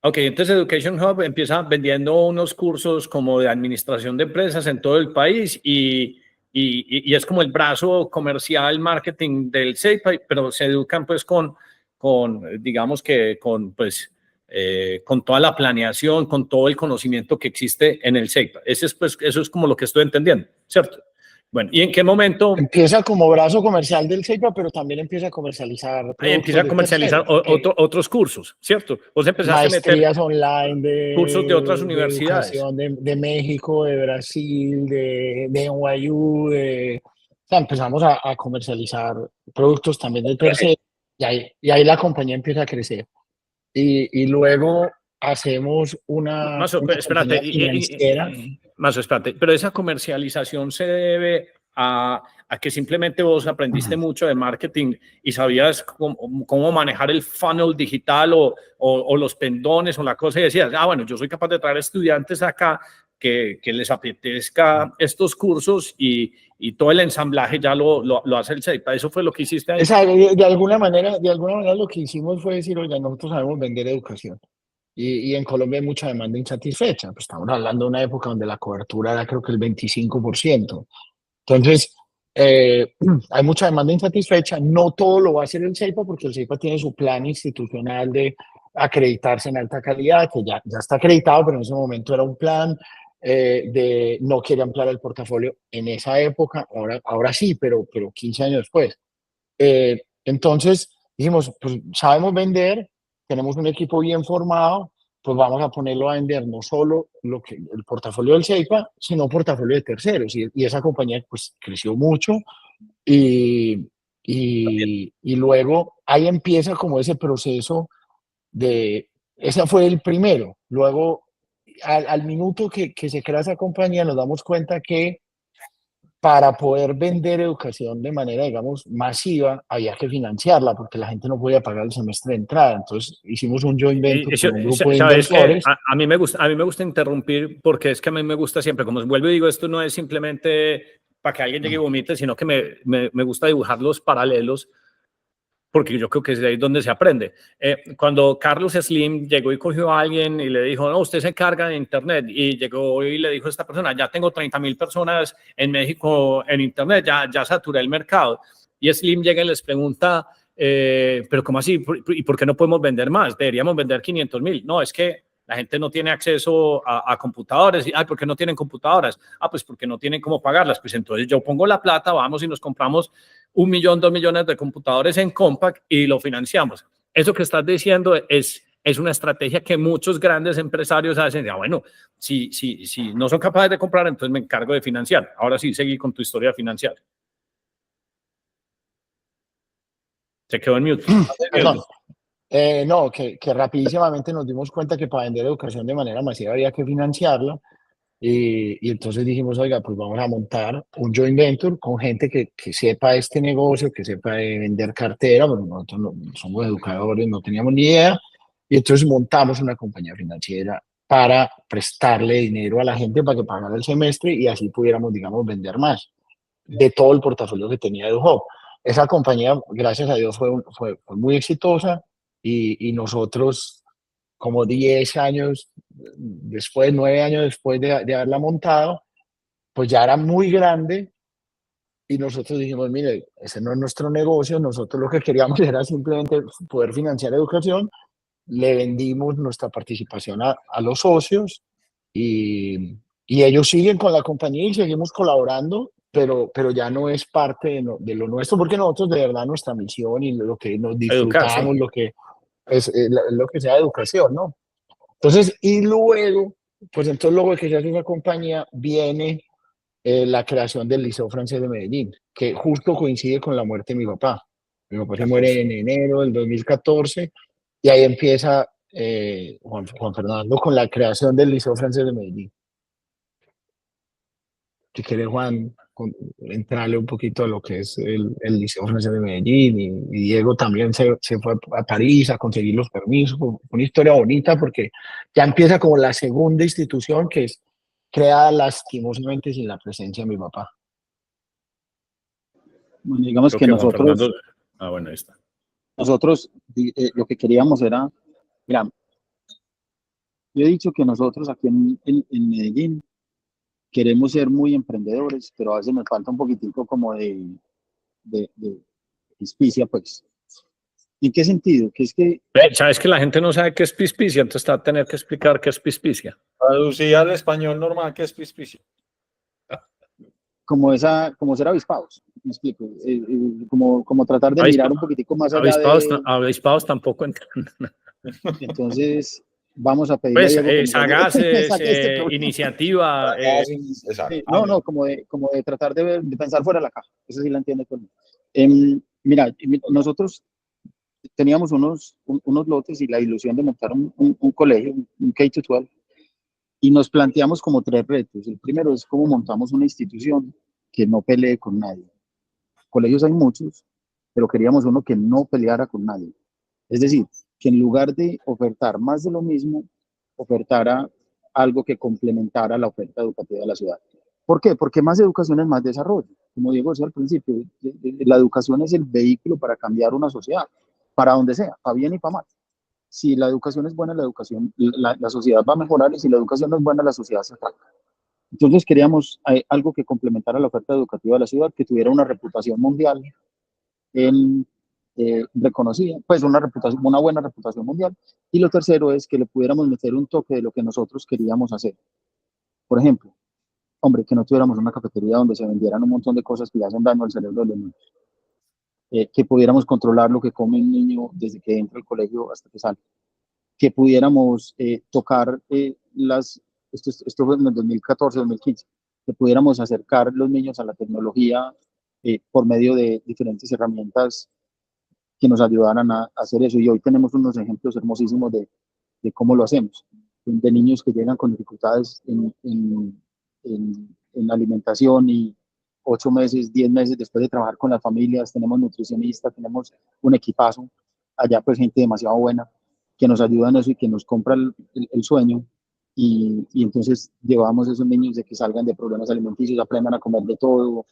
Ok, entonces Education Hub empieza vendiendo unos cursos como de administración de empresas en todo el país y es como el brazo comercial, marketing del CEIPA, pero se educan pues digamos que con toda la planeación, con todo el conocimiento que existe en el CEIPA. Eso es como lo que estoy entendiendo, ¿cierto? Bueno, ¿y en qué momento? Empieza como brazo comercial del CEIPA, pero también empieza a comercializar Empieza a comercializar otros cursos, ¿cierto? Vos empezaste a meter maestrías online cursos de otras de universidades. educación de México, de Brasil, de NYU, o sea, empezamos a comercializar productos también del tercero y ahí la compañía empieza a crecer. Y luego hacemos una espérate, compañía financiera. espérate, pero esa comercialización se debe a que simplemente vos aprendiste mucho de marketing y sabías cómo manejar el funnel digital o los pendones o la cosa y decías, bueno, yo soy capaz de traer estudiantes acá que les apetezca estos cursos y todo el ensamblaje ya lo hace el CEIPA. Eso fue lo que hiciste ahí. De alguna manera lo que hicimos fue decir, oiga, nosotros sabemos vender educación. Y en Colombia hay mucha demanda insatisfecha. Pues estamos hablando de una época donde la cobertura era creo que el 25%. Entonces, hay mucha demanda insatisfecha. No todo lo va a hacer el CEIPA porque el CEIPA tiene su plan institucional de acreditarse en alta calidad, que ya está acreditado, pero en ese momento era un plan de no quiere ampliar el portafolio en esa época. Ahora sí, pero 15 años después. Entonces, dijimos, pues sabemos vender, tenemos un equipo bien formado, pues vamos a ponerlo a vender no solo el portafolio del CEIPA, sino portafolio de terceros. Y esa compañía pues creció mucho y luego ahí empieza como ese proceso ese fue el primero. Luego, al minuto que se crea esa compañía, nos damos cuenta que para poder vender educación de manera, digamos, masiva, había que financiarla porque la gente no podía pagar el semestre de entrada. Entonces hicimos un joint venture con un grupo de inversores. A mí me gusta interrumpir porque es que a mí me gusta siempre, como vuelvo y digo, esto no es simplemente para que alguien llegue y vomite, sino que me gusta dibujar los paralelos porque yo creo que es de ahí donde se aprende. Cuando Carlos Slim llegó y cogió a alguien y le dijo, no, usted se encarga de Internet, y llegó y le dijo a esta persona, ya tengo 30,000 personas en México en Internet, ya saturé el mercado. y Slim llega y les pregunta, pero ¿cómo así? ¿Y por qué no podemos vender más? Deberíamos vender 500.000. No, es que la gente no tiene acceso a computadores. Ay, ¿por qué no tienen computadoras? Ah, pues porque no tienen cómo pagarlas. Pues entonces yo pongo la plata, vamos y nos compramos 1 millón, 2 millones de computadores en Compaq y lo financiamos. Eso que estás diciendo es una estrategia que muchos grandes empresarios hacen. Ya, bueno, si no son capaces de comprar, entonces me encargo de financiar. Ahora sí, seguí con tu historia financiera. Se quedó en mute. Perdón. No, que rapidísimamente nos dimos cuenta que para vender educación de manera masiva había que financiarla. Y entonces dijimos, oiga, pues vamos a montar un joint venture con gente que sepa este negocio, que sepa de vender cartera, porque nosotros no somos educadores, no teníamos ni idea. Y entonces montamos una compañía financiera para prestarle dinero a la gente para que pagara el semestre y así pudiéramos, digamos, vender más de todo el portafolio que tenía EduHub. Esa compañía, gracias a Dios, fue muy exitosa y nosotros, como 10 años después, 9 años después de haberla montado, pues ya era muy grande y nosotros dijimos, mire, ese no es nuestro negocio, nosotros lo que queríamos era simplemente poder financiar educación, le vendimos nuestra participación a los socios y ellos siguen con la compañía y seguimos colaborando, pero ya no es parte de lo nuestro, porque nosotros de verdad nuestra misión y lo que nos Educar, disfrutamos, sí. lo que es lo que sea educación, ¿no? Entonces, y luego, pues entonces luego de que se hace una compañía, viene la creación del Liceo Francés de Medellín, que justo coincide con la muerte de mi papá. Mi papá se muere en enero del 2014 y ahí empieza Juan Fernando con la creación del Liceo Francés de Medellín. Si quiere, Juan, entrarle un poquito a lo que es el Liceo Francés de Medellín y Diego también se fue a París a conseguir los permisos. Una historia bonita porque ya empieza como la segunda institución que es creada lastimosamente sin la presencia de mi papá. Bueno, digamos Creo que que Juan Fernando. nosotros, Bueno, ahí está. lo que queríamos era, mira, yo he dicho que nosotros aquí en Medellín queremos ser muy emprendedores, pero a veces nos falta un poquitico como de auspicia, pues. ¿En qué sentido? Que es que ¿Sabes que la gente no sabe qué es pispicia? Entonces va a tener que explicar qué es pispicia. Traducida al español normal, ¿qué es pispicio? como ser avispados, me explico, como tratar de mirar un poquitico más allá Avispados tampoco entienden. Entonces vamos a pedirle a Pues Diego que nos ayude, sagaces, saque este problema. iniciativa. Exacto. No, como de tratar de pensar fuera de la caja, eso sí la entiende todo el mundo. Mira, nosotros teníamos unos lotes y la ilusión de montar un colegio, un K-12, y nos planteamos como 3 retos. El primero es cómo montamos una institución que no pelee con nadie. Colegios hay muchos, pero queríamos uno que no peleara con nadie. Es decir, que en lugar de ofertar más de lo mismo, ofertara algo que complementara la oferta educativa de la ciudad. ¿Por qué? Porque más educación es más desarrollo. Como digo decía al principio, la educación es el vehículo para cambiar una sociedad, para donde sea, para bien y para mal. Si la educación es buena, la sociedad va a mejorar, y si la educación no es buena, la sociedad se ataca. Entonces queríamos algo que complementara la oferta educativa de la ciudad, que tuviera una reputación mundial reconocida, pues una buena reputación mundial. Y lo tercero es que le pudiéramos meter un toque de lo que nosotros queríamos hacer. Por ejemplo, hombre, que no tuviéramos una cafetería donde se vendieran un montón de cosas que le hacen daño al cerebro de los niños. Que pudiéramos controlar lo que come un niño desde que entra al colegio hasta que sale. Que pudiéramos tocar esto fue en el 2014, 2015, que pudiéramos acercar los niños a la tecnología por medio de diferentes herramientas que nos ayudaran a hacer eso. Y hoy tenemos unos ejemplos hermosísimos de cómo lo hacemos, de niños que llegan con dificultades en alimentación y 8 meses, 10 meses después de trabajar con las familias, tenemos nutricionistas, tenemos un equipazo, allá pues gente demasiado buena que nos ayuda en eso y que nos compra el sueño. Y entonces llevamos a esos niños de que salgan de problemas alimenticios, aprendan a comer de todo,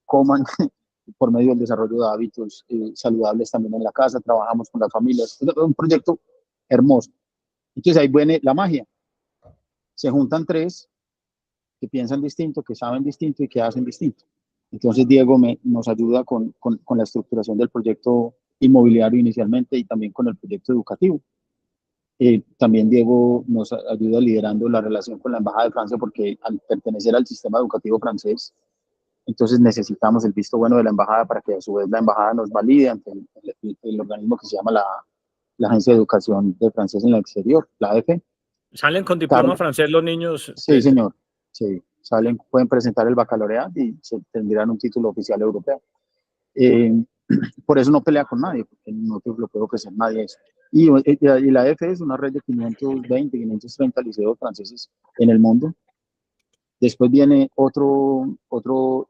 coman por medio del desarrollo de hábitos saludables también en la casa, trabajamos con las familias, es un proyecto hermoso. Entonces ahí viene la magia, se juntan 3 que piensan distinto, que saben distinto y que hacen distinto. Entonces Diego nos ayuda con la estructuración del proyecto inmobiliario inicialmente y también con el proyecto educativo. También Diego nos ayuda liderando la relación con la Embajada de Francia porque al pertenecer al sistema educativo francés, entonces necesitamos el visto bueno de la embajada para que a su vez la embajada nos valide ante el organismo que se llama la Agencia de Educación de Francés en el Exterior, la AEF. ¿Salen con diploma francés los niños? Sí, señor. Sí, pueden presentar el baccalaureat y tendrán un título oficial europeo. Por eso no pelea con nadie, porque no te lo puede ofrecer nadie eso. Y la AEF es una red de 520, 530 liceos franceses en el mundo. Después viene otro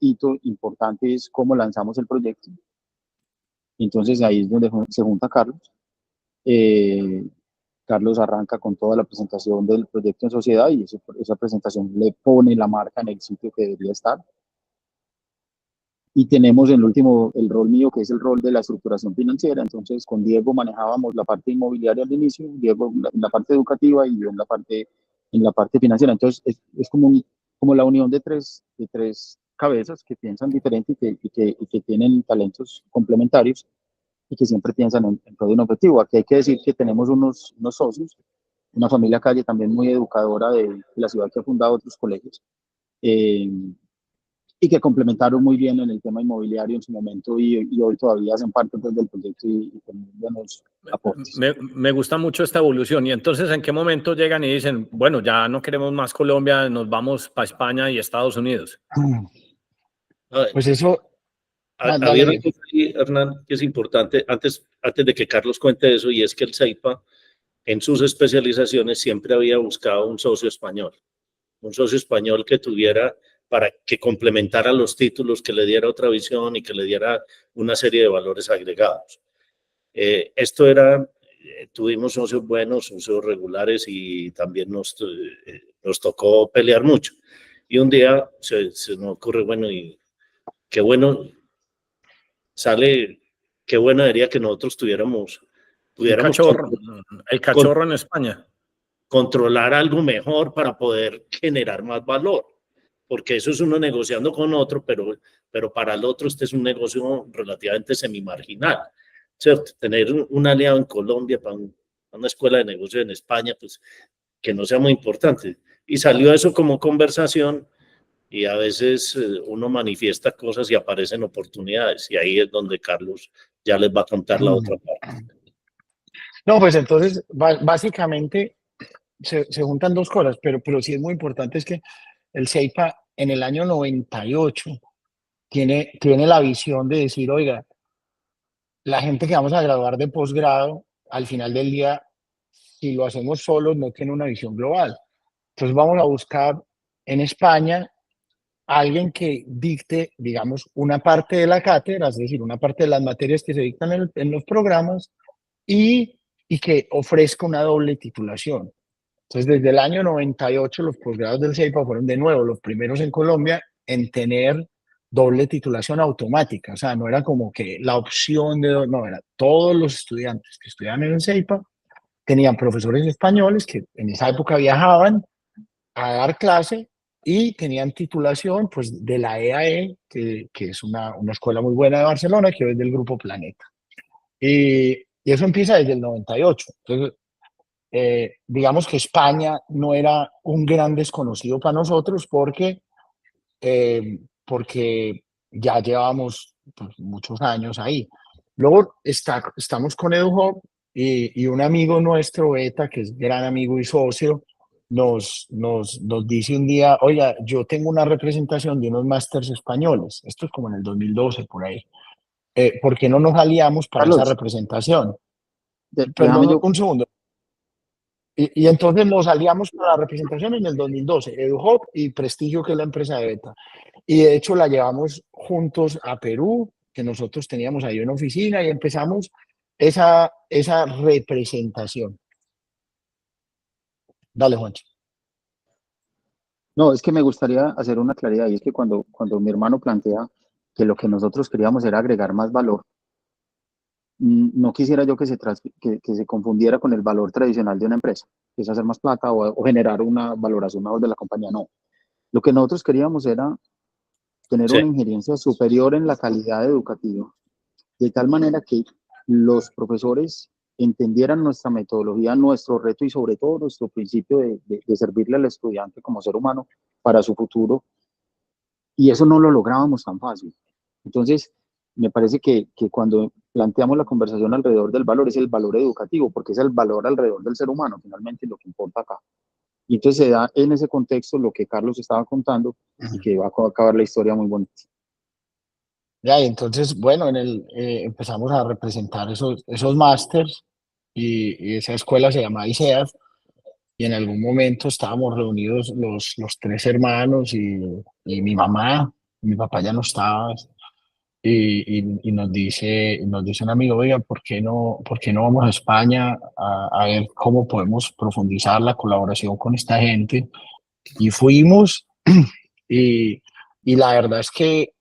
hito importante, es cómo lanzamos el proyecto. Entonces ahí es donde se junta Carlos. Carlos arranca con toda la presentación del proyecto en sociedad y esa presentación le pone la marca en el sitio que debería estar. Y tenemos el rol mío, que es el rol de la estructuración financiera. Entonces con Diego manejábamos la parte inmobiliaria al inicio, Diego la parte educativa y yo en la parte financiera. Entonces es como la unión de tres cabezas que piensan diferente y que tienen talentos complementarios y que siempre piensan en todo un objetivo. Aquí hay que decir que tenemos unos socios, una familia Calle también muy educadora de la ciudad que ha fundado otros colegios y que complementaron muy bien en el tema inmobiliario en su momento y hoy todavía hacen parte pues, del proyecto y con buenos aportes. Me gusta mucho esta evolución. Y entonces, ¿en qué momento llegan y dicen, bueno, ya no queremos más Colombia, nos vamos para España y Estados Unidos? Pues eso... Había algo ahí, Hernán, que es importante antes de que Carlos cuente eso, y es que el CEIPA en sus especializaciones siempre había buscado un socio español que tuviera para que complementara los títulos, que le diera otra visión y que le diera una serie de valores agregados. Esto era, tuvimos socios buenos, socios regulares y también nos tocó pelear mucho. Y un día se nos ocurre, bueno, y qué bueno qué bueno sería que nosotros tuviéramos el cachorro en España. Controlar algo mejor para poder generar más valor, porque eso es uno negociando con otro, pero para el otro este es un negocio relativamente semi-marginal, ¿cierto? Tener un aliado en Colombia para una escuela de negocios en España, pues que no sea muy importante. Y salió eso como conversación y a veces uno manifiesta cosas y aparecen oportunidades y ahí es donde Carlos ya les va a contar la otra parte. No, pues entonces básicamente se juntan dos cosas, pero sí es muy importante es que el CEIPA en el año 98 tiene la visión de decir, oiga, la gente que vamos a graduar de posgrado, al final del día, si lo hacemos solos, no tiene una visión global. Entonces vamos a buscar en España alguien que dicte, digamos, una parte de la cátedra, es decir, una parte de las materias que se dictan en los programas y que ofrezca una doble titulación. Entonces, desde el año 98, los posgrados del CEIPA fueron de nuevo los primeros en Colombia en tener doble titulación automática. O sea, no era como que la opción no, era todos los estudiantes que estudiaban en el CEIPA tenían profesores españoles que en esa época viajaban a dar clase y tenían titulación pues, de la EAE, que es una escuela muy buena de Barcelona, que es del Grupo Planeta. Y eso empieza desde el 98. Entonces, digamos que España no era un gran desconocido para nosotros porque ya llevamos pues, muchos años ahí. Luego estamos con EduHub y un amigo nuestro, Beta, que es gran amigo y socio, nos dice un día, oiga, yo tengo una representación de unos másters españoles, esto es como en el 2012, por ahí. ¿Por qué no nos aliamos para Carlos, esa representación? Déjame yo. Un segundo. Y entonces nos aliamos para la representación en el 2012, EduHub y Prestigio, que es la empresa de Beta. Y de hecho la llevamos juntos a Perú, que nosotros teníamos ahí una oficina y empezamos esa representación. Dale, Juancho. No, es que me gustaría hacer una claridad y es que cuando mi hermano plantea que lo que nosotros queríamos era agregar más valor, no quisiera yo que se confundiera con el valor tradicional de una empresa, que es hacer más plata o generar una valoración mejor de la compañía. No. Lo que nosotros queríamos era tener Sí. una injerencia superior en la calidad educativa, de tal manera que los profesores entendieran nuestra metodología, nuestro reto y sobre todo nuestro principio de servirle al estudiante como ser humano para su futuro, y eso no lo lográbamos tan fácil. Entonces, me parece que cuando planteamos la conversación alrededor del valor, es el valor educativo, porque es el valor alrededor del ser humano, finalmente lo que importa acá. Y entonces se da en ese contexto lo que Carlos estaba contando y que va a acabar la historia muy bonita. Ya, y entonces, bueno, empezamos a representar esos másters y esa escuela se llama ICEAF y en algún momento estábamos reunidos los tres hermanos y mi mamá, mi papá ya no estaba y nos dice un amigo, oiga, por qué no vamos a España a ver cómo podemos profundizar la colaboración con esta gente? Y fuimos y la verdad es que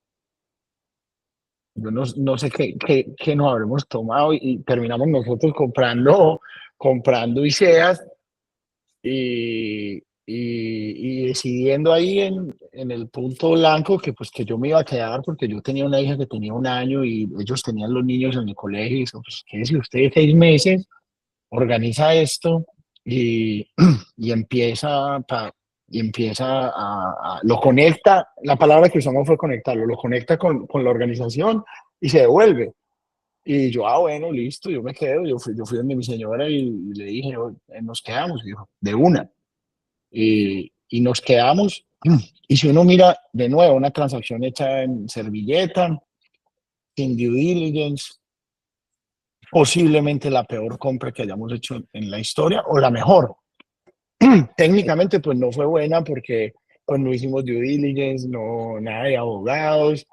yo no sé qué nos habremos tomado y terminamos nosotros comprando ICEAs y decidiendo ahí en el punto blanco que pues que yo me iba a quedar porque yo tenía una hija que tenía 1 año y ellos tenían los niños en el colegio y dijo, pues quédese usted 6 meses, organiza esto y, y empieza lo conecta, la palabra que usamos fue conectarlo, lo conecta con la organización y se devuelve. Y yo, bueno, listo, yo me quedo, yo fui donde mi señora y le dije, nos quedamos, y dijo, de una. Y nos quedamos, y si uno mira de nuevo una transacción hecha en servilleta, sin due diligence, posiblemente la peor compra que hayamos hecho en la historia, o la mejor. Técnicamente, pues no fue buena porque pues, no hicimos due diligence, no, nada de abogados,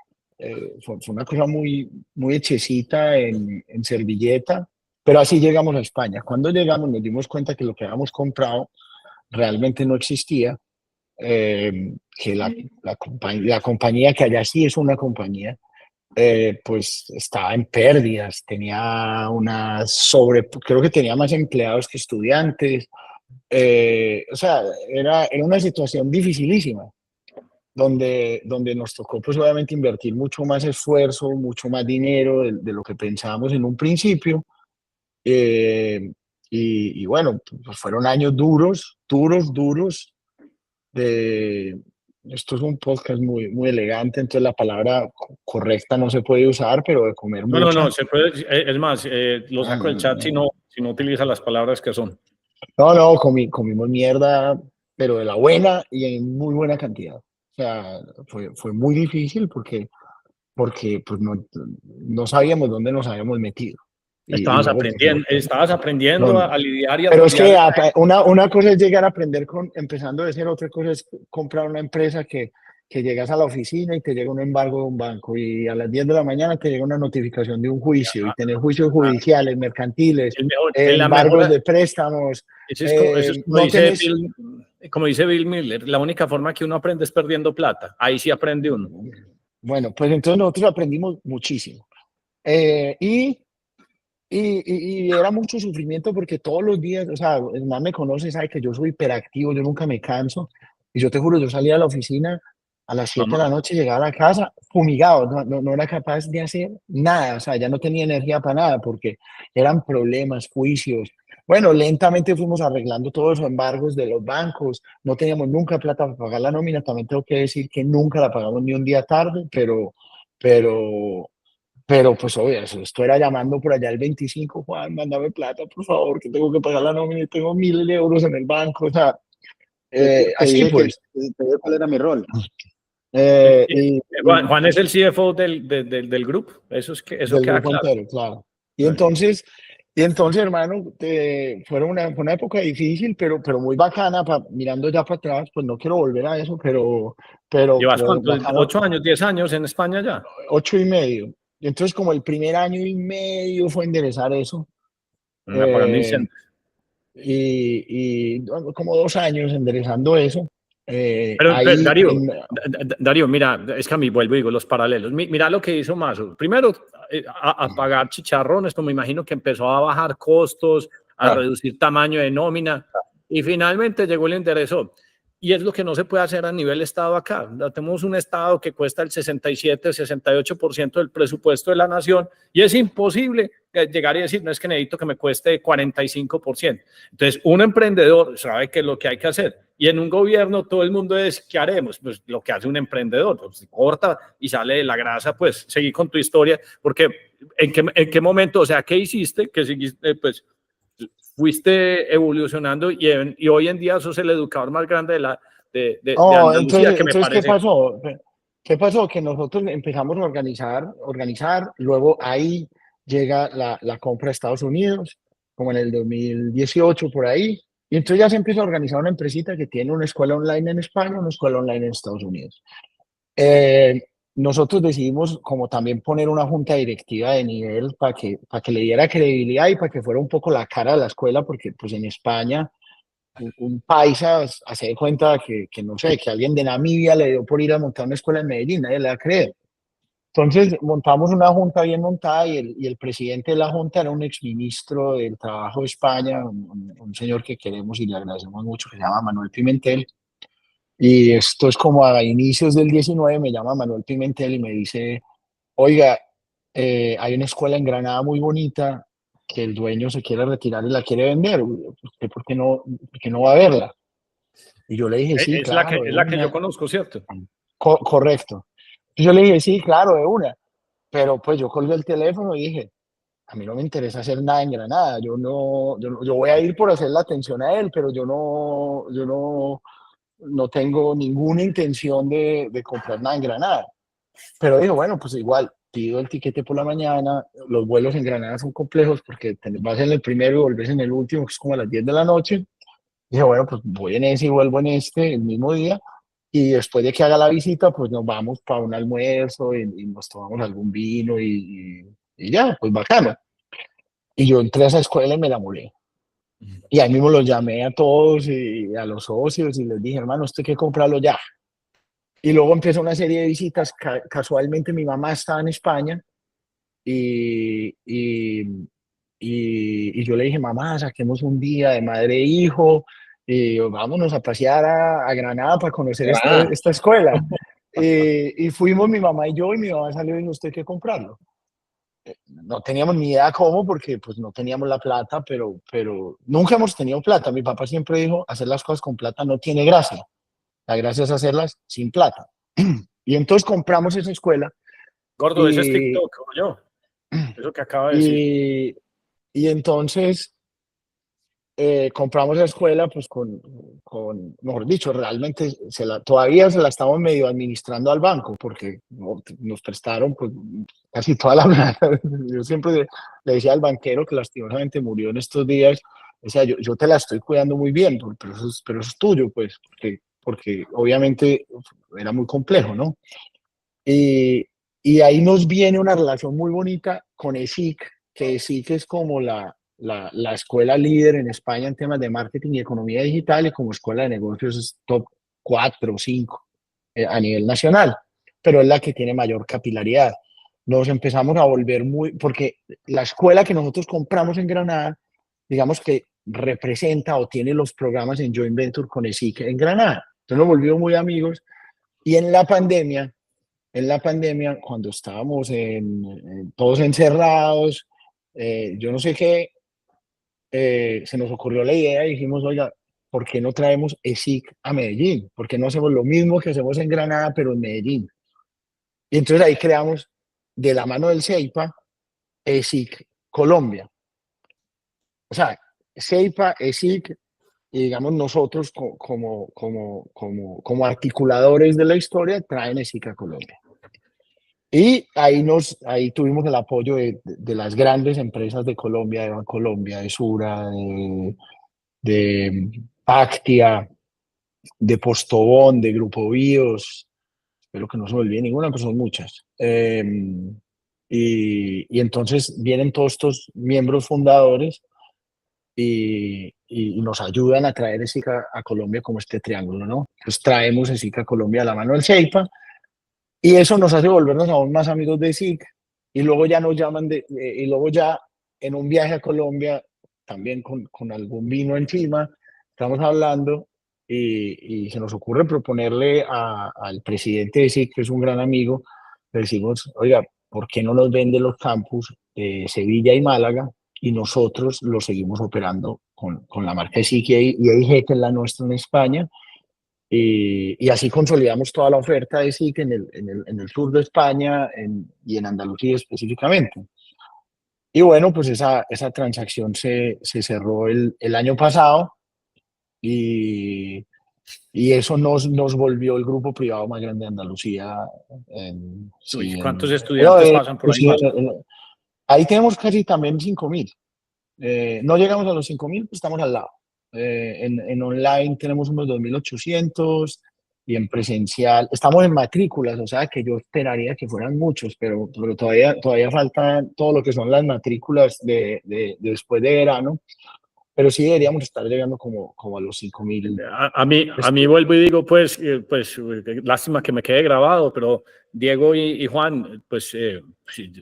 fue una cosa muy hechecita en servilleta, pero así llegamos a España. Cuando llegamos nos dimos cuenta que lo que habíamos comprado realmente no existía, que la compañía, que allá sí es una compañía, pues estaba en pérdidas, creo que tenía más empleados que estudiantes, o sea, era una situación dificilísima, donde nos tocó pues obviamente invertir mucho más esfuerzo, mucho más dinero de lo que pensábamos en un principio. eh, y bueno, pues fueron años duros, duros, duros. Esto es un podcast muy elegante, entonces la palabra correcta no se puede usar, pero de comer mucha. No, se puede, es más, lo saco del chat si no utiliza las palabras que son. No, comimos mierda, pero de la buena y en muy buena cantidad. O sea, fue muy difícil porque pues no sabíamos dónde nos habíamos metido. Y luego, pues, Estabas aprendiendo a lidiar y a pero es que lidiar. una cosa es llegar a aprender empezando de cero, otra cosa es comprar una empresa que llegas a la oficina y te llega un embargo de un banco y a las 10 de la mañana te llega una notificación de un juicio y tener juicios judiciales, mercantiles, embargos de préstamos. Eso es como dice Bill Miller, la única forma que uno aprende es perdiendo plata. Ahí sí aprende uno. Bueno, pues entonces nosotros aprendimos muchísimo. Y era mucho sufrimiento porque todos los días, o sea, el man me conoce, sabe que yo soy hiperactivo, yo nunca me canso. Y yo te juro, yo salía a la oficina a las 7 de la noche, llegaba a la casa fumigado, no era capaz de hacer nada, o sea, ya no tenía energía para nada porque eran problemas, juicios. Bueno, lentamente fuimos arreglando todos los embargos de los bancos, no teníamos nunca plata para pagar la nómina, también tengo que decir que nunca la pagamos ni un día tarde, pero pues obvio, esto era llamando por allá el 25, Juan, mándame plata, por favor, que tengo que pagar la nómina y tengo 1.000 euros en el banco, o sea, así pues. Te dije cuál era mi rol. Juan es el CFO del grupo, eso queda grupo claro. Entero, claro. Y entonces, hermano, fue una época difícil, pero muy bacana, mirando ya para atrás, pues no quiero volver a eso, pero ¿Llevas cuánto? bacano. 8 años, 10 años en España ya? 8 y medio. Entonces, como el primer año y medio fue enderezar eso. Apagando incendios. Y como 2 años enderezando eso. Pero Darío, mira, es que a mí vuelvo y digo los paralelos. Mira lo que hizo Mazo. Primero, a pagar chicharrones, como imagino que empezó a bajar costos, a reducir tamaño de nómina, y finalmente llegó el enderezo. y es lo que no se puede hacer a nivel Estado acá. Tenemos un Estado que cuesta el 67, 68% del presupuesto de la nación y es imposible llegar y decir, no es que necesito que me cueste 45%. Entonces, un emprendedor sabe qué es lo que hay que hacer y en un gobierno todo el mundo es, ¿qué haremos? Pues lo que hace un emprendedor, pues, corta y sale de la grasa, pues seguí con tu historia, porque ¿en qué momento, o sea, qué hiciste? Que seguiste, pues fuiste evolucionando y hoy en día sos el educador más grande de No, Andalucía, que me entonces, ¿qué parece. pasó? ¿Qué pasó? Que nosotros empezamos a organizar, luego ahí llega la compra de Estados Unidos, como en el 2018 por ahí, y entonces ya se empieza a organizar una empresita que tiene una escuela online en España, una escuela online en Estados Unidos. Eh, Nosotros decidimos como también poner una junta directiva de nivel para que le diera credibilidad y para que fuera un poco la cara de la escuela, porque pues en España un paisa hace de cuenta que no sé, que alguien de Namibia le dio por ir a montar una escuela en Medellín, nadie le va a creer. Entonces montamos una junta bien montada y el presidente de la junta era un exministro del Trabajo de España, un señor que queremos y le agradecemos mucho, que se llama Manuel Pimentel. Y esto es como a inicios del 19, me llama Manuel Pimentel y me dice, oiga, hay una escuela en Granada muy bonita que el dueño se quiere retirar y la quiere vender. ¿Usted por qué no va a verla? Y yo le dije, sí, claro, de Es la que yo una. conozco, ¿cierto? Correcto. Y yo le dije, sí, claro, de una. Pero pues yo colgué el teléfono y dije, a mí no me interesa hacer nada en Granada. Yo voy a ir por hacer la atención a él, pero no tengo ninguna intención de comprar nada en Granada. Pero digo, bueno, pues igual, pido el tiquete por la mañana, los vuelos en Granada son complejos porque vas en el primero y volvés en el último, que es como a las 10 de la noche. Dije, bueno, pues voy en ese y vuelvo en este el mismo día. Y después de que haga la visita, pues nos vamos para un almuerzo y nos tomamos algún vino y ya, pues bacano. Y yo entré a esa escuela y me la molé. Y ahí mismo los llamé a todos y a los socios y les dije, hermano, esto hay que comprarlo ya. Y luego empezó una serie de visitas. Casualmente mi mamá estaba en España y, y, y yo le dije, mamá, saquemos un día de madre e hijo y vámonos a pasear a Granada para conocer esta escuela. Y fuimos mi mamá y yo, y mi mamá salió y dijo, usted hay que comprarlo. No teníamos ni idea cómo, porque pues no teníamos la plata, pero nunca hemos tenido plata. Mi papá siempre dijo, hacer las cosas con plata no tiene gracia. La gracia es hacerlas sin plata. Y entonces compramos esa escuela Gordo, ese es y, TikTok, como yo. Eso que acaba de decir. y, y entonces compramos la escuela, pues mejor dicho, realmente todavía se la estamos medio administrando al banco, porque nos prestaron pues, casi toda la plata. Yo siempre le decía al banquero que lastimosamente murió en estos días, decía, yo te la estoy cuidando muy bien, pero eso es tuyo, pues, porque obviamente era muy complejo, ¿no? Y, y ahí nos viene una relación muy bonita con ESIC, que ESIC es como la escuela líder en España en temas de marketing y economía digital y como escuela de negocios es top 4 o 5 a nivel nacional, pero es la que tiene mayor capilaridad. Nos empezamos a volver porque la escuela que nosotros compramos en Granada, digamos que representa o tiene los programas en joint venture con ESIC en Granada. Entonces nos volvimos muy amigos y en la pandemia, cuando estábamos todos encerrados, yo no sé qué, se nos ocurrió la idea y dijimos, oiga, ¿por qué no traemos ESIC a Medellín? ¿Por qué no hacemos lo mismo que hacemos en Granada, pero en Medellín? Y entonces ahí creamos, de la mano del CEIPA, ESIC Colombia. O sea, CEIPA, ESIC, y digamos nosotros como articuladores de la historia, traen ESIC a Colombia. Y ahí tuvimos el apoyo de las grandes empresas de Colombia, de Bancolombia, de Sura, de Pactia, de Postobón, de Grupo Bios. Espero que no se me olvide ninguna, pero son muchas. Y entonces vienen todos estos miembros fundadores y nos ayudan a traer ESIC a Colombia como este triángulo, ¿no? Entonces traemos ESIC a Colombia a la mano del CEIPA. Y eso nos hace volvernos aún más amigos de SIC. Y luego ya nos llaman y luego ya en un viaje a Colombia, también con algún vino encima, estamos hablando y se nos ocurre proponerle al presidente de SIC, que es un gran amigo, le decimos, oiga, ¿por qué no nos vende los campus de Sevilla y Málaga y nosotros los seguimos operando con la marca de SIC y EIG, que es la nuestra en España? Y así consolidamos toda la oferta de SIC en el sur de España y en Andalucía específicamente. Y bueno, pues esa transacción se cerró el año pasado y eso nos volvió el grupo privado más grande de Andalucía. Uy, ¿cuántos estudiantes pasan por ahí más? Ahí tenemos casi también 5.000. No llegamos a los 5.000, pues estamos al lado. En online tenemos unos 2.800 y en presencial estamos en matrículas, o sea que yo esperaría que fueran muchos, pero todavía faltan todo lo que son las matrículas de después de verano, pero sí deberíamos estar llegando como a los 5.000. A mí vuelvo y digo, pues, lástima que me quede grabado, pero Diego y Juan, pues, sí,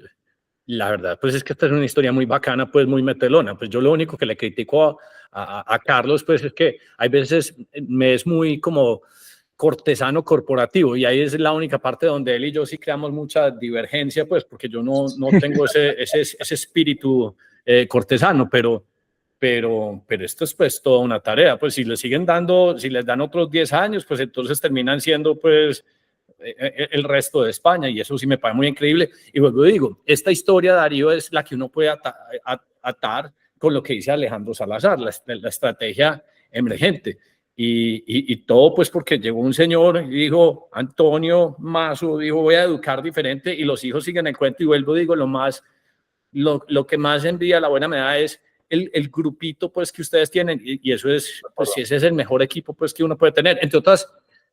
la verdad, pues es que esta es una historia muy bacana, pues muy metelona. Pues yo lo único que le critico a Carlos, pues es que hay veces me es muy como cortesano corporativo y ahí es la única parte donde él y yo sí creamos mucha divergencia, pues porque yo no tengo ese espíritu cortesano, pero esto es pues toda una tarea. Pues si le siguen dando, si les dan otros 10 años, pues entonces terminan siendo pues el resto de España y eso sí me parece muy increíble. Y luego digo, esta historia, Darío, es la que uno puede atar con lo que dice Alejandro Salazar, la estrategia emergente. Y todo pues porque llegó un señor y dijo, Antonio Mazo, dijo, voy a educar diferente y los hijos siguen el cuento y vuelvo, digo, lo que más envidia la buena me da es el grupito pues que ustedes tienen y eso es, pues si ese es el mejor equipo pues que uno puede tener. Entre otras,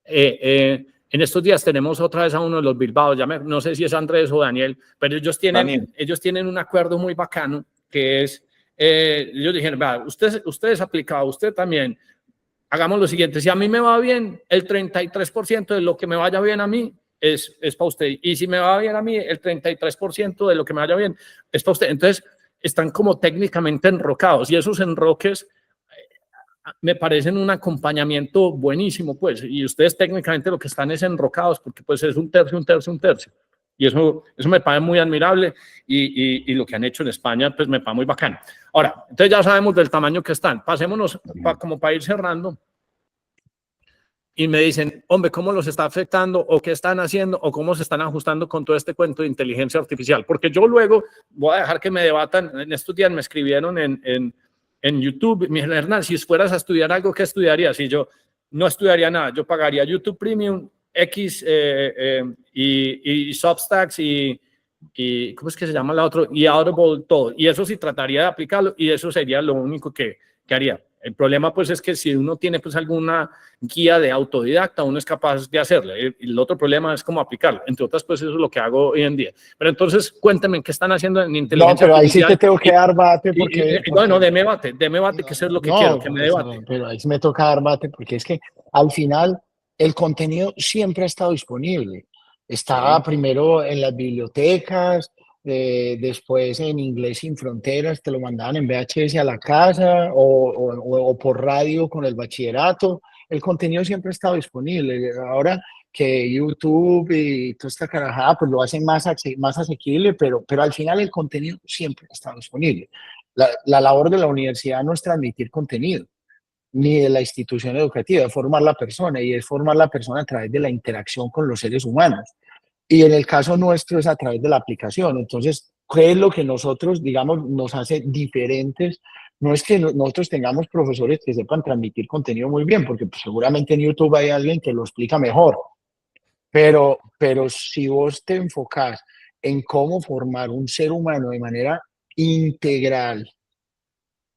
en estos días tenemos otra vez a uno de los Bilbao, no sé si es Andrés o Daniel, pero ellos tienen un acuerdo muy bacano que es, ellos dijeron, usted es aplicado, usted también, hagamos lo siguiente, si a mí me va bien, el 33% de lo que me vaya bien a mí es para usted, y si me va bien a mí, el 33% de lo que me vaya bien es para usted. Entonces, están como técnicamente enrocados, y esos enroques me parecen un acompañamiento buenísimo, pues, y ustedes técnicamente lo que están es enrocados, porque pues es un tercio, un tercio, un tercio. Y eso me parece muy admirable y lo que han hecho en España, pues me parece muy bacano. Ahora, entonces ya sabemos del tamaño que están. Pasémonos como para ir cerrando. Y me dicen, hombre, ¿cómo los está afectando o qué están haciendo o cómo se están ajustando con todo este cuento de inteligencia artificial? Porque yo luego voy a dejar que me debatan. En estos días me escribieron en YouTube, me dijeron, Hernán, si fueras a estudiar algo, ¿qué estudiarías? Y yo no estudiaría nada. Yo pagaría YouTube Premium, X y Substacks y ¿cómo es que se llama la otra? Y Audible, todo. Y eso sí trataría de aplicarlo y eso sería lo único que haría. El problema pues es que si uno tiene pues alguna guía de autodidacta, uno es capaz de hacerlo. El otro problema es cómo aplicarlo. Entre otras pues eso es lo que hago hoy en día. Pero entonces cuéntenme qué están haciendo en inteligencia artificial. No, pero ahí sí te tengo que dar bate porque... Bueno, deme bate, que eso es lo que quiero, que me debate. Pero ahí sí me toca dar bate porque es que al final el contenido siempre ha estado disponible. Estaba primero en las bibliotecas, después en Inglés Sin Fronteras, te lo mandaban en VHS a la casa o por radio con el bachillerato. El contenido siempre ha estado disponible. Ahora que YouTube y toda esta carajada pues lo hacen más asequible, pero al final el contenido siempre ha estado disponible. La labor de la universidad no es transmitir contenido, ni de la institución educativa, es formar la persona, y es formar la persona a través de la interacción con los seres humanos. Y en el caso nuestro es a través de la aplicación. Entonces, ¿qué es lo que nosotros, digamos, nos hace diferentes? No es que nosotros tengamos profesores que sepan transmitir contenido muy bien, porque pues, seguramente en YouTube hay alguien que lo explica mejor. Pero si vos te enfocás en cómo formar un ser humano de manera integral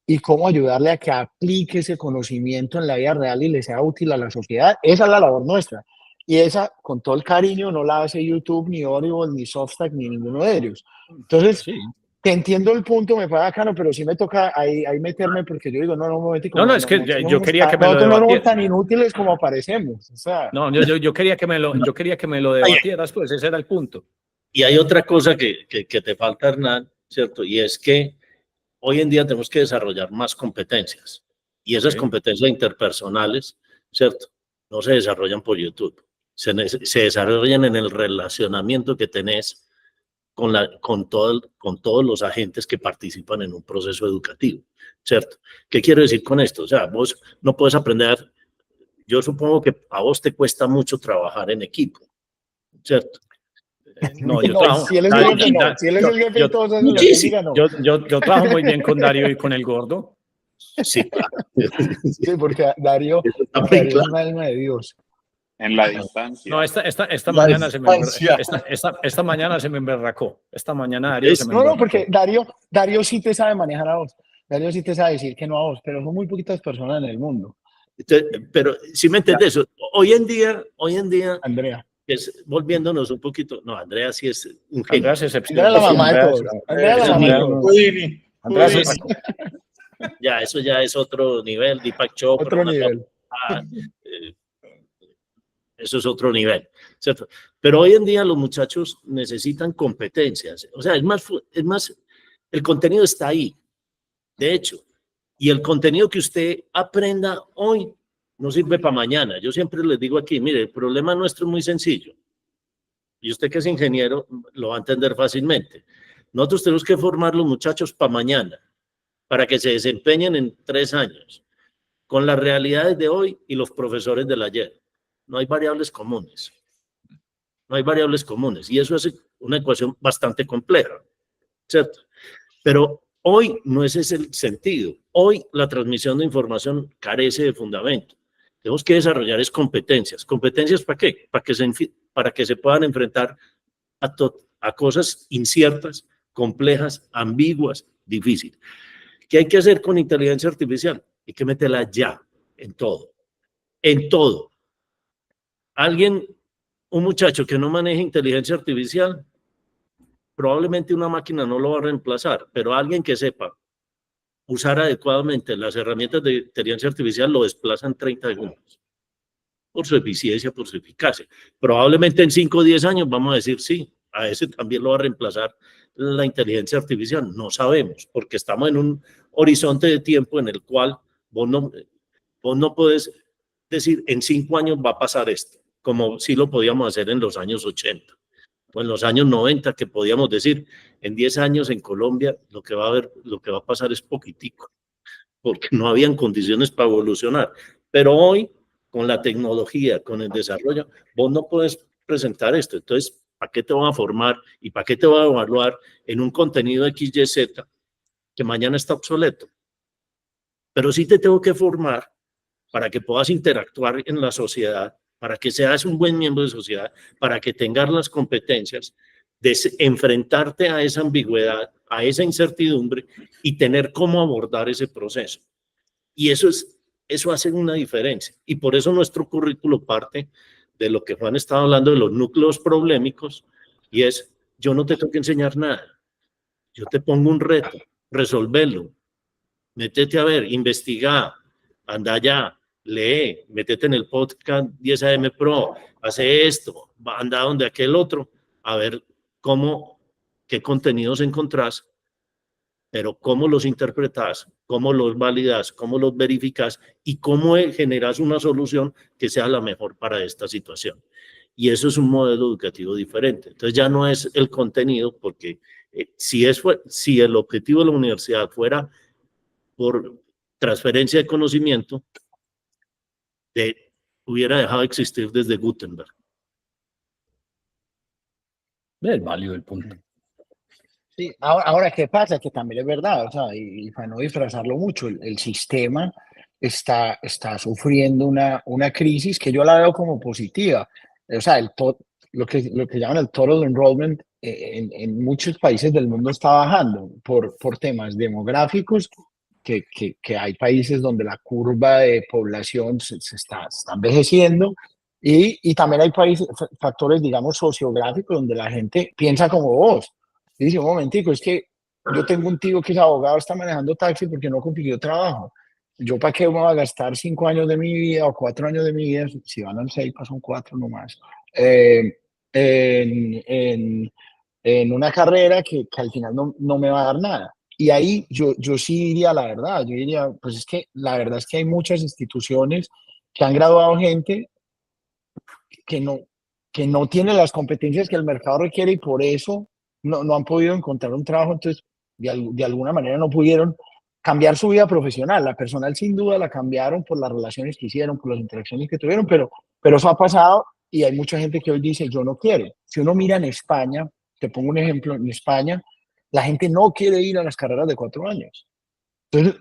y cómo ayudarle a que aplique ese conocimiento en la vida real y le sea útil a la sociedad, esa es la labor nuestra. Y esa, con todo el cariño, no la hace YouTube, ni Audible, ni Substack, ni ninguno de ellos. Entonces, sí, te entiendo el punto, me parece bacano, pero sí me toca ahí meterme porque yo digo, no, un momentico. No, es que yo quería que me lo debatieras. Nosotros no somos tan inútiles como aparecemos. O sea. No, yo quería que me lo debatieras, pues ese era el punto. Y hay otra cosa que te falta, Hernán, ¿cierto? Y es que hoy en día tenemos que desarrollar más competencias. Y esas competencias interpersonales ¿cierto? No se desarrollan por YouTube, se desarrollan en el relacionamiento que tenés con todos los agentes que participan en un proceso educativo, ¿cierto? ¿Qué quiero decir con esto? O sea, vos no puedes aprender, yo supongo que a vos te cuesta mucho trabajar en equipo, ¿cierto? No, yo No, trabajo. si él es el jefe, no. Si él es el jefe de todos esos, lo que él diga, no. Yo trabajo muy bien con Darío y con el gordo. Sí, claro. Sí, porque Darío, Eso está muy Darío es claro. un alma de Dios. En la distancia. No, esta La mañana distancia. esta mañana se me emberracó. Esta mañana Darío se me No, no, emberracó. porque Darío sí te sabe manejar a vos. Darío sí te sabe decir que no a vos, pero son muy poquitas personas en el mundo. Entonces, pero si me entiendes, hoy en día, Andrea. es, volviéndonos un poquito, no, Andrea sí es un genio. Andrea es excepcional. Andrea es la mamá de Andrea todos. es- Andrea es la es mamá de Andrea todos. Houdini. Andrea Houdini. es- Ya, eso ya es otro nivel, Deepak Chopra, Otro nivel. eh, eso es otro nivel, ¿cierto? Pero hoy en día los muchachos necesitan competencias, o sea, es más, el contenido está ahí, de hecho, y el contenido que usted aprenda hoy no sirve para mañana. Yo siempre les digo aquí, mire, el problema nuestro es muy sencillo, y usted que es ingeniero lo va a entender fácilmente. Nosotros tenemos que formar los muchachos para mañana, para que se desempeñen en 3 años, con las realidades de hoy y los profesores del ayer. No hay variables comunes. No hay variables comunes. Y eso es una ecuación bastante compleja, ¿cierto? Pero hoy no ese es el sentido. Hoy la transmisión de información carece de fundamento. Tenemos que desarrollar es competencias. ¿Competencias para qué? Para que se puedan enfrentar a cosas inciertas, complejas, ambiguas, difíciles. ¿Qué hay que hacer con inteligencia artificial? Hay que meterla ya, en todo. En todo. Un muchacho que no maneje inteligencia artificial, probablemente una máquina no lo va a reemplazar, pero alguien que sepa usar adecuadamente las herramientas de inteligencia artificial lo desplaza en 30 segundos. Por su eficiencia, por su eficacia. Probablemente en 5 o 10 años vamos a decir, sí, a ese también lo va a reemplazar la inteligencia artificial. No sabemos, porque estamos en un horizonte de tiempo en el cual vos no puedes decir, en 5 años va a pasar esto, como sí lo podíamos hacer en los años 80 o en los años 90, que podíamos decir, en 10 años en Colombia lo que va a pasar es poquitico, porque no habían condiciones para evolucionar. Pero hoy, con la tecnología, con el desarrollo, vos no puedes presentar esto. Entonces, ¿para qué te van a formar y para qué te van a evaluar en un contenido XYZ que mañana está obsoleto? Pero sí te tengo que formar para que puedas interactuar en la sociedad, para que seas un buen miembro de sociedad, para que tengas las competencias de enfrentarte a esa ambigüedad, a esa incertidumbre y tener cómo abordar ese proceso. Y eso hace una diferencia. Y por eso nuestro currículo parte de lo que Juan estaba hablando, de los núcleos problemáticos, y es, yo no te tengo que enseñar nada, yo te pongo un reto, resolverlo, métete a ver, investiga, anda allá, lee, métete en el podcast 10 AM Pro, hace esto, anda donde aquel otro, a ver qué contenidos encontrás, pero cómo los interpretas, cómo los validas, cómo los verificas y cómo generas una solución que sea la mejor para esta situación. Y eso es un modelo educativo diferente. Entonces ya no es el contenido, porque si el objetivo de la universidad fuera por transferencia de conocimiento, hubiera dejado de existir desde Gutenberg. Es válido el punto. Sí, ahora, ¿qué pasa? Que también es verdad, o sea, y para no disfrazarlo mucho, el sistema está sufriendo una crisis que yo la veo como positiva. O sea, lo que llaman el total enrollment en muchos países del mundo está bajando por temas demográficos, que hay países donde la curva de población se está envejeciendo, y también hay factores, digamos, sociográficos, donde la gente piensa como vos. Y dice, un momentico, es que yo tengo un tío que es abogado, está manejando taxi porque no consiguió trabajo. ¿Yo para qué me voy a gastar 5 años de mi vida o 4 años de mi vida? Si van al 6, pasan 4 nomás. En una carrera que al final no me va a dar nada. Y ahí yo sí diría la verdad. Yo diría, pues es que la verdad es que hay muchas instituciones que han graduado gente que no tiene las competencias que el mercado requiere y por eso no han podido encontrar un trabajo. Entonces, de alguna manera no pudieron cambiar su vida profesional. La personal sin duda la cambiaron por las relaciones que hicieron, por las interacciones que tuvieron, pero eso ha pasado y hay mucha gente que hoy dice, yo no quiero. Si uno mira en España, te pongo un ejemplo, en España, la gente no quiere ir a las carreras de 4 años. Entonces,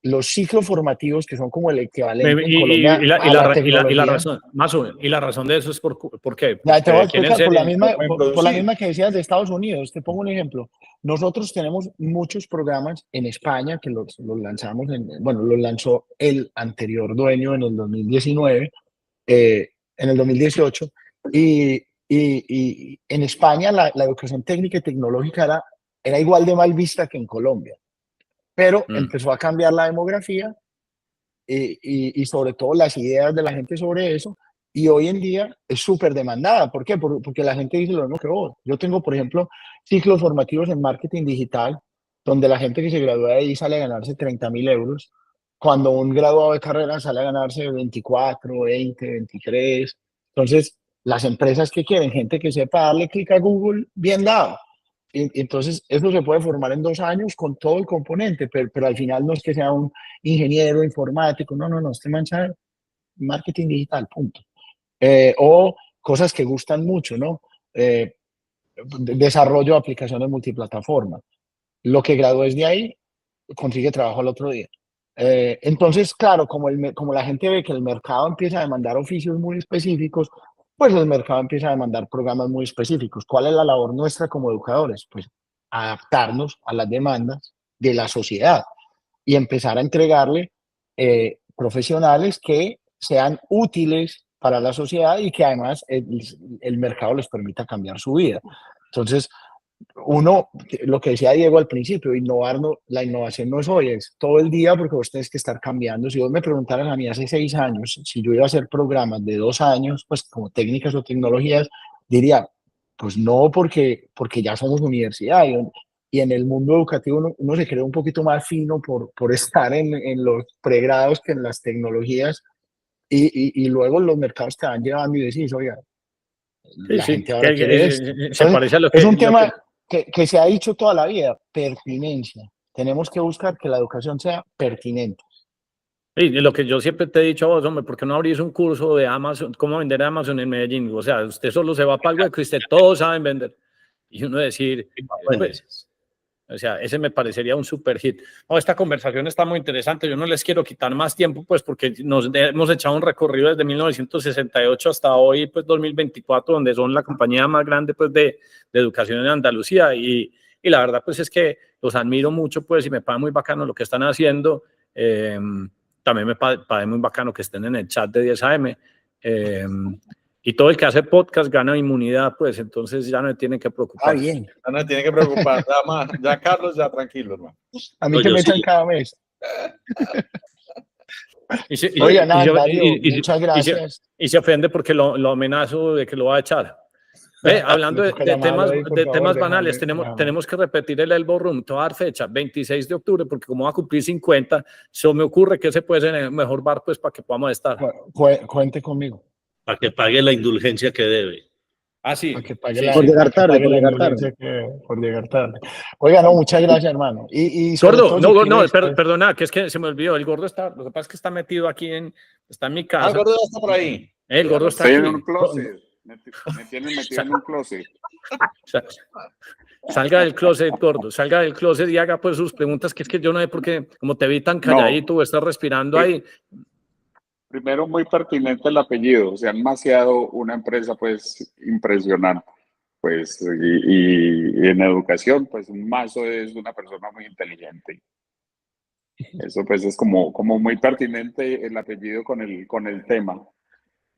los ciclos formativos, que son como el equivalente en Colombia a la tecnología. razón, más o menos, y la razón de eso es por qué. Ya te voy a Porque quieren explicar, ser por la misma que decías de Estados Unidos. Te pongo un ejemplo. Nosotros tenemos muchos programas en España que los lanzamos, los lanzó el anterior dueño en el 2019, en el 2018, y en España la educación técnica y tecnológica era igual de mal vista que en Colombia, pero empezó a cambiar la demografía y sobre todo las ideas de la gente sobre eso, y hoy en día es súper demandada. ¿Por qué? Porque la gente dice lo mismo que vos. Yo tengo, por ejemplo, ciclos formativos en marketing digital, donde la gente que se gradúa de ahí sale a ganarse 30.000 euros, cuando un graduado de carrera sale a ganarse 24, 20, 23. Entonces, las empresas que quieren gente que sepa darle clic a Google, bien dado. Entonces, eso se puede formar en 2 años con todo el componente, pero al final no es que sea un ingeniero informático, no, este man sabe marketing digital, punto. O cosas que gustan mucho, ¿no? Desarrollo de aplicaciones multiplataforma. Lo que gradúes de ahí, consigue trabajo al otro día. Entonces, claro, como la gente ve que el mercado empieza a demandar oficios muy específicos, pues el mercado empieza a demandar programas muy específicos. ¿Cuál es la labor nuestra como educadores? Pues adaptarnos a las demandas de la sociedad y empezar a entregarle profesionales que sean útiles para la sociedad y que además el mercado les permita cambiar su vida. Entonces, uno, lo que decía Diego al principio, la innovación no es hoy, es todo el día, porque vos tenés que estar cambiando. Si vos me preguntaras a mí hace 6 años si yo iba a hacer programas de 2 años, pues como técnicas o tecnologías, diría, pues no, porque ya somos universidad y en el mundo educativo uno se cree un poquito más fino por estar en los pregrados que en las tecnologías y luego los mercados te van llevando y decís, oiga, la gente ahora quiere esto. Se parece a lo que... Es un tema que se ha dicho toda la vida, pertinencia. Tenemos que buscar que la educación sea pertinente. Sí, lo que yo siempre te he dicho a vos, hombre, ¿por qué no abrís un curso de Amazon, cómo vender Amazon en Medellín? O sea, usted solo se va para el hueco y usted todos saben vender. Y uno decir, pues, o sea, ese me parecería un super hit. Oh, esta conversación está muy interesante. Yo no les quiero quitar más tiempo, pues, porque nos hemos echado un recorrido desde 1968 hasta hoy, pues, 2024, donde son la compañía más grande, pues, de educación en Andalucía. Y la verdad, pues, es que los admiro mucho, pues, y me parece muy bacano lo que están haciendo. También me parece muy bacano que estén en el chat de 10 AM. Y todo el que hace podcast gana inmunidad, pues entonces ya no tiene que preocupar. Bien. No, no tiene que preocupar. Ya Carlos, ya tranquilo, hermano. A mí que me echan cada mes. Oigan, Darío, muchas gracias. Y se ofende porque lo amenazo de que lo va a echar. Hablando de temas banales, tenemos que repetir el Elbow Room, toda dar fecha, 26 de octubre, porque como va a cumplir 50, se me ocurre que ese puede ser el mejor bar, pues, para que podamos estar. Cuente conmigo. Para que pague la indulgencia que debe. Sí. Para que pague por llegar tarde. Por llegar tarde. Oiga, no, muchas gracias, hermano. Gordo, perdona, que es que se me olvidó, el gordo está, lo que pasa es que está metido aquí está en mi casa. El gordo ya está por ahí. El gordo está aquí. en un closet. Me tienen metido en un closet. Salga del closet, gordo, salga del closet y haga pues sus preguntas, que es que yo no sé por qué, como te vi tan calladito, estás respirando ahí. Primero, muy pertinente el apellido, o sea, demasiado una empresa pues impresionante, pues, y en educación, pues Mazo es una persona muy inteligente. Eso pues es como muy pertinente el apellido con el tema.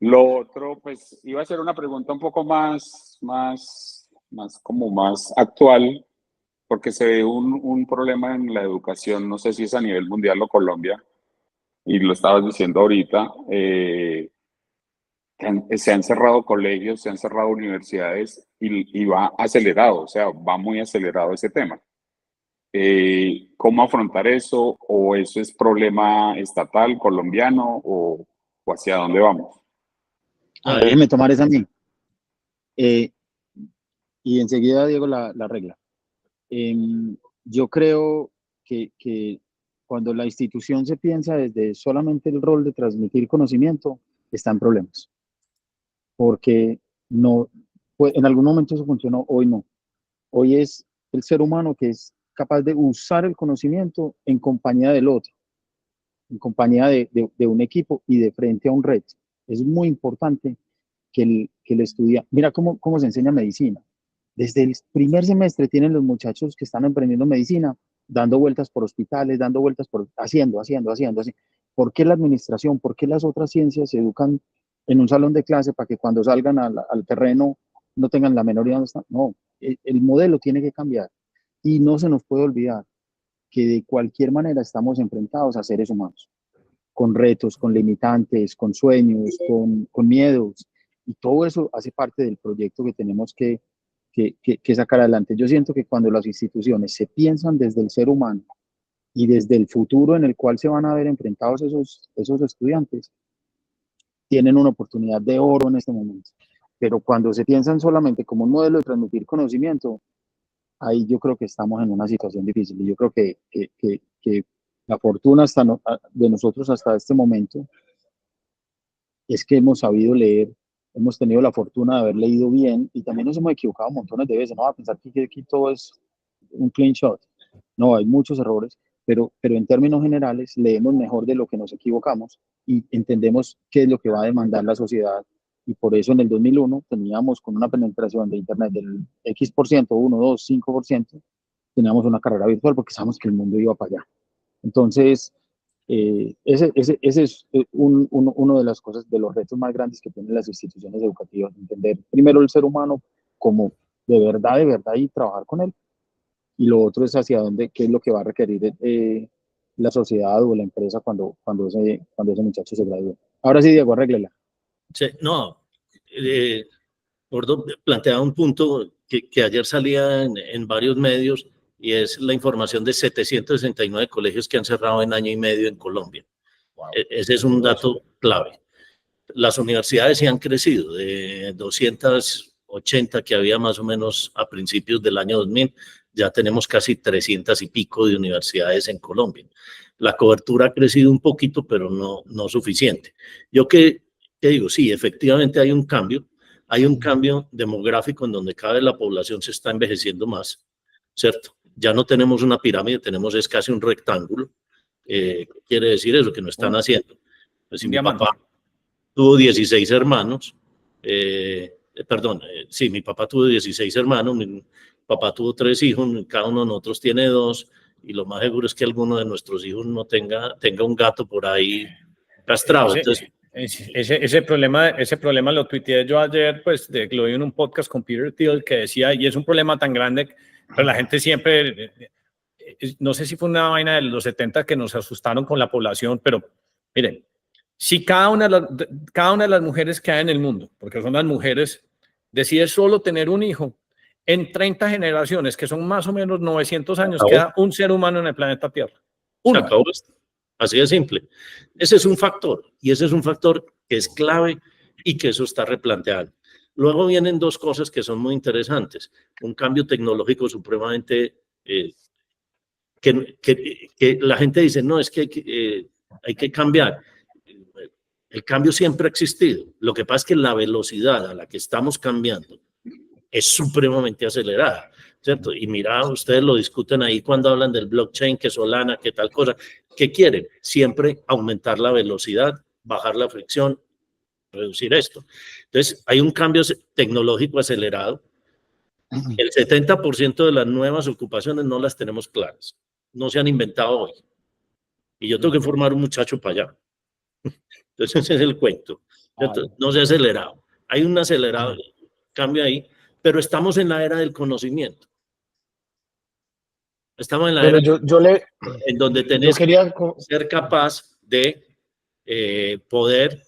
Lo otro, pues, iba a ser una pregunta un poco más actual, porque se ve un problema en la educación, no sé si es a nivel mundial o Colombia, y lo estabas diciendo ahorita, se han cerrado colegios, se han cerrado universidades y va acelerado, o sea, va muy acelerado ese tema. ¿Cómo afrontar eso? ¿O eso es problema estatal, colombiano? ¿O o hacia dónde vamos. Déjeme tomar esa a mí. Y enseguida, Diego, la regla. Yo creo que cuando la institución se piensa desde solamente el rol de transmitir conocimiento, está en problemas. Porque no, pues, en algún momento eso funcionó, hoy no. Hoy es el ser humano que es capaz de usar el conocimiento en compañía del otro, en compañía de un equipo y de frente a un reto. Es muy importante que el estudiante, mira cómo se enseña medicina. Desde el primer semestre tienen los muchachos que están aprendiendo medicina, dando vueltas por hospitales, dando vueltas por, haciendo. ¿Por qué la administración, por qué las otras ciencias se educan en un salón de clase para que cuando salgan al terreno no tengan la menor idea de dónde están? No, el modelo tiene que cambiar. Y no se nos puede olvidar que de cualquier manera estamos enfrentados a seres humanos, con retos, con limitantes, con sueños, con miedos, y todo eso hace parte del proyecto que tenemos que sacar adelante. Yo siento que cuando las instituciones se piensan desde el ser humano y desde el futuro en el cual se van a ver enfrentados esos estudiantes, tienen una oportunidad de oro en este momento. Pero cuando se piensan solamente como un modelo de transmitir conocimiento, ahí yo creo que estamos en una situación difícil. Y yo creo que la fortuna de nosotros hasta este momento es que hemos sabido leer, hemos tenido la fortuna de haber leído bien y también nos hemos equivocado montones de veces. No va a pensar que aquí todo es un clean shot. No, hay muchos errores, pero en términos generales leemos mejor de lo que nos equivocamos y entendemos qué es lo que va a demandar la sociedad. Y por eso en el 2001 teníamos con una penetración de Internet del X%, 1, 2, 5%, teníamos una carrera virtual porque sabemos que el mundo iba para allá. Entonces, ese es uno de las cosas, de los retos más grandes que tienen las instituciones educativas, entender primero el ser humano como de verdad, y trabajar con él, y lo otro es hacia dónde, qué es lo que va a requerir la sociedad o la empresa cuando ese muchacho se gradúe. Ahora sí, Diego, arréglela. Sí, no, Gordo planteaba un punto que ayer salía en varios medios, y es la información de 769 colegios que han cerrado en año y medio en Colombia. Wow. Ese es un dato clave. Las universidades sí han crecido, de 280 que había más o menos a principios del año 2000, ya tenemos casi 300 y pico de universidades en Colombia. La cobertura ha crecido un poquito, pero no suficiente. Yo que digo, sí, efectivamente hay un cambio demográfico en donde cada vez la población se está envejeciendo más, ¿cierto? Ya no tenemos una pirámide, es casi un rectángulo. Quiere decir eso, que no están haciendo. Pues si mi papá tuvo 16 hermanos, sí, mi papá tuvo 16 hermanos, mi papá tuvo 3 hijos, cada uno de nosotros tiene 2, y lo más seguro es que alguno de nuestros hijos no tenga un gato por ahí castrado. Entonces, ese problema lo tuiteé yo ayer, pues lo vi en un podcast con Peter Thiel que decía, y es un problema tan grande, pero la gente siempre, no sé si fue una vaina de los 70 que nos asustaron con la población, pero miren, si cada una de las mujeres que hay en el mundo, porque son las mujeres, decide solo tener un hijo, en 30 generaciones, que son más o menos 900 años, queda un ser humano en el planeta Tierra. Uno. Se acabó esto. Así de simple. Ese es un factor, y ese es un factor que es clave y que eso está replanteado. Luego vienen 2 cosas que son muy interesantes. Un cambio tecnológico supremamente que la gente dice, no, es que hay que cambiar. El cambio siempre ha existido. Lo que pasa es que la velocidad a la que estamos cambiando es supremamente acelerada, ¿cierto? Y mira, ustedes lo discuten ahí cuando hablan del blockchain, que Solana, que tal cosa. ¿Qué quieren? Siempre aumentar la velocidad, bajar la fricción, reducir esto. Entonces, hay un cambio tecnológico acelerado. El 70% de las nuevas ocupaciones no las tenemos claras. No se han inventado hoy. Y yo tengo que formar un muchacho para allá. Entonces, ese es el cuento. No se ha acelerado. Hay un acelerado cambio ahí, pero estamos en la era del conocimiento. Estamos en la era en donde tenés que ser capaz de poder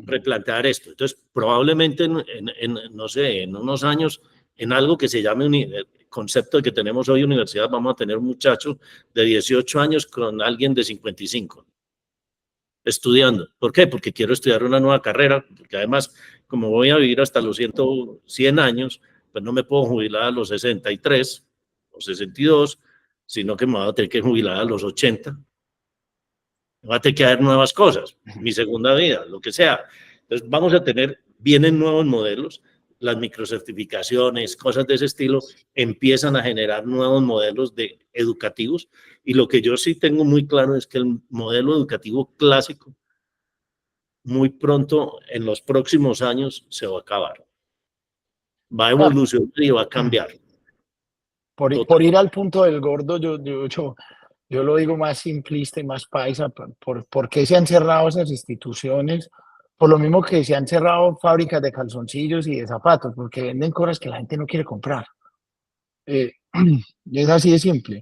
replantear esto. Entonces, probablemente, no sé, en unos años, en algo que se llame el concepto de que tenemos hoy universidad, vamos a tener un muchacho de 18 años con alguien de 55. estudiando. ¿Por qué? Porque quiero estudiar una nueva carrera, porque además, como voy a vivir hasta los 100 años, pues no me puedo jubilar a los 63 o 62, sino que me voy a tener que jubilar a los 80. Me va a tener que haber nuevas cosas, mi segunda vida, lo que sea. Entonces vamos a tener, vienen nuevos modelos, las microcertificaciones, cosas de ese estilo, empiezan a generar nuevos modelos educativos, y lo que yo sí tengo muy claro es que el modelo educativo clásico muy pronto, en los próximos años, se va a acabar. Va a evolucionar y va a cambiar. Por ir al punto del gordo, yo lo digo más simplista y más paisa. ¿Por qué se han cerrado esas instituciones? Por lo mismo que se han cerrado fábricas de calzoncillos y de zapatos, porque venden cosas que la gente no quiere comprar. Es así de simple.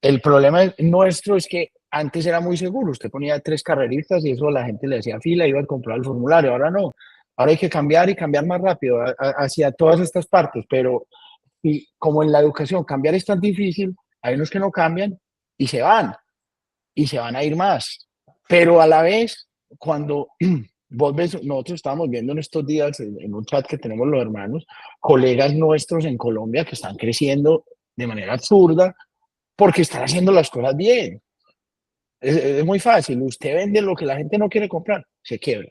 El problema nuestro es que antes era muy seguro. Usted ponía 3 carreristas y eso la gente le hacía fila, iba a comprar el formulario. Ahora no. Ahora hay que cambiar y cambiar más rápido hacia todas estas partes. Pero y como en la educación cambiar es tan difícil, hay unos que no cambian y se van a ir más. Pero a la vez, cuando vos ves, nosotros estábamos viendo en estos días en un chat que tenemos los hermanos, colegas nuestros en Colombia que están creciendo de manera absurda porque están haciendo las cosas bien. Es muy fácil. Usted vende lo que la gente no quiere comprar, se quiebra.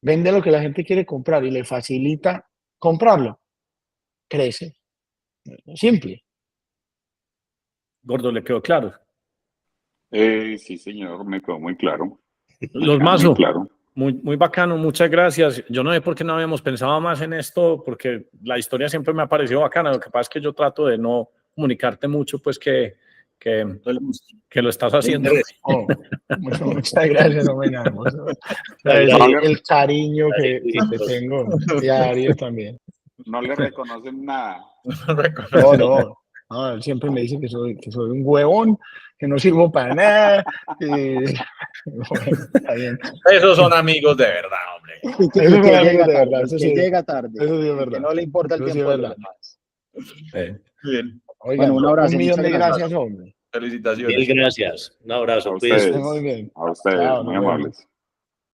Vende lo que la gente quiere comprar y le facilita comprarlo, crece. Simple. Gordo, ¿le quedó claro? Sí, señor, me quedó muy claro. Los Muy Mazo, claro. muy bacano, muchas gracias. Yo no sé por qué no habíamos pensado más en esto, porque la historia siempre me ha parecido bacana. Lo que pasa es que yo trato de no comunicarte mucho, pues que lo estás haciendo. Muchas gracias, no me enamores. El cariño que te tengo, y a Ariel también. No le reconocen nada. No, él siempre me dice que soy un huevón, que no sirvo para nada. Está bien. Esos son amigos de verdad, hombre. Y que llega tarde, que llega tarde. Eso sí es Que verdad. no le importa el Eso sí tiempo es de los verdad. demás. Bien. Oigan, Bueno, un abrazo, 1.000.000 de muchas gracias, gracias. hombre. Felicitaciones. Mil gracias. Un abrazo. A cuídense. ustedes. Muy bien. A ustedes, Chao, muy nos vemos. amables.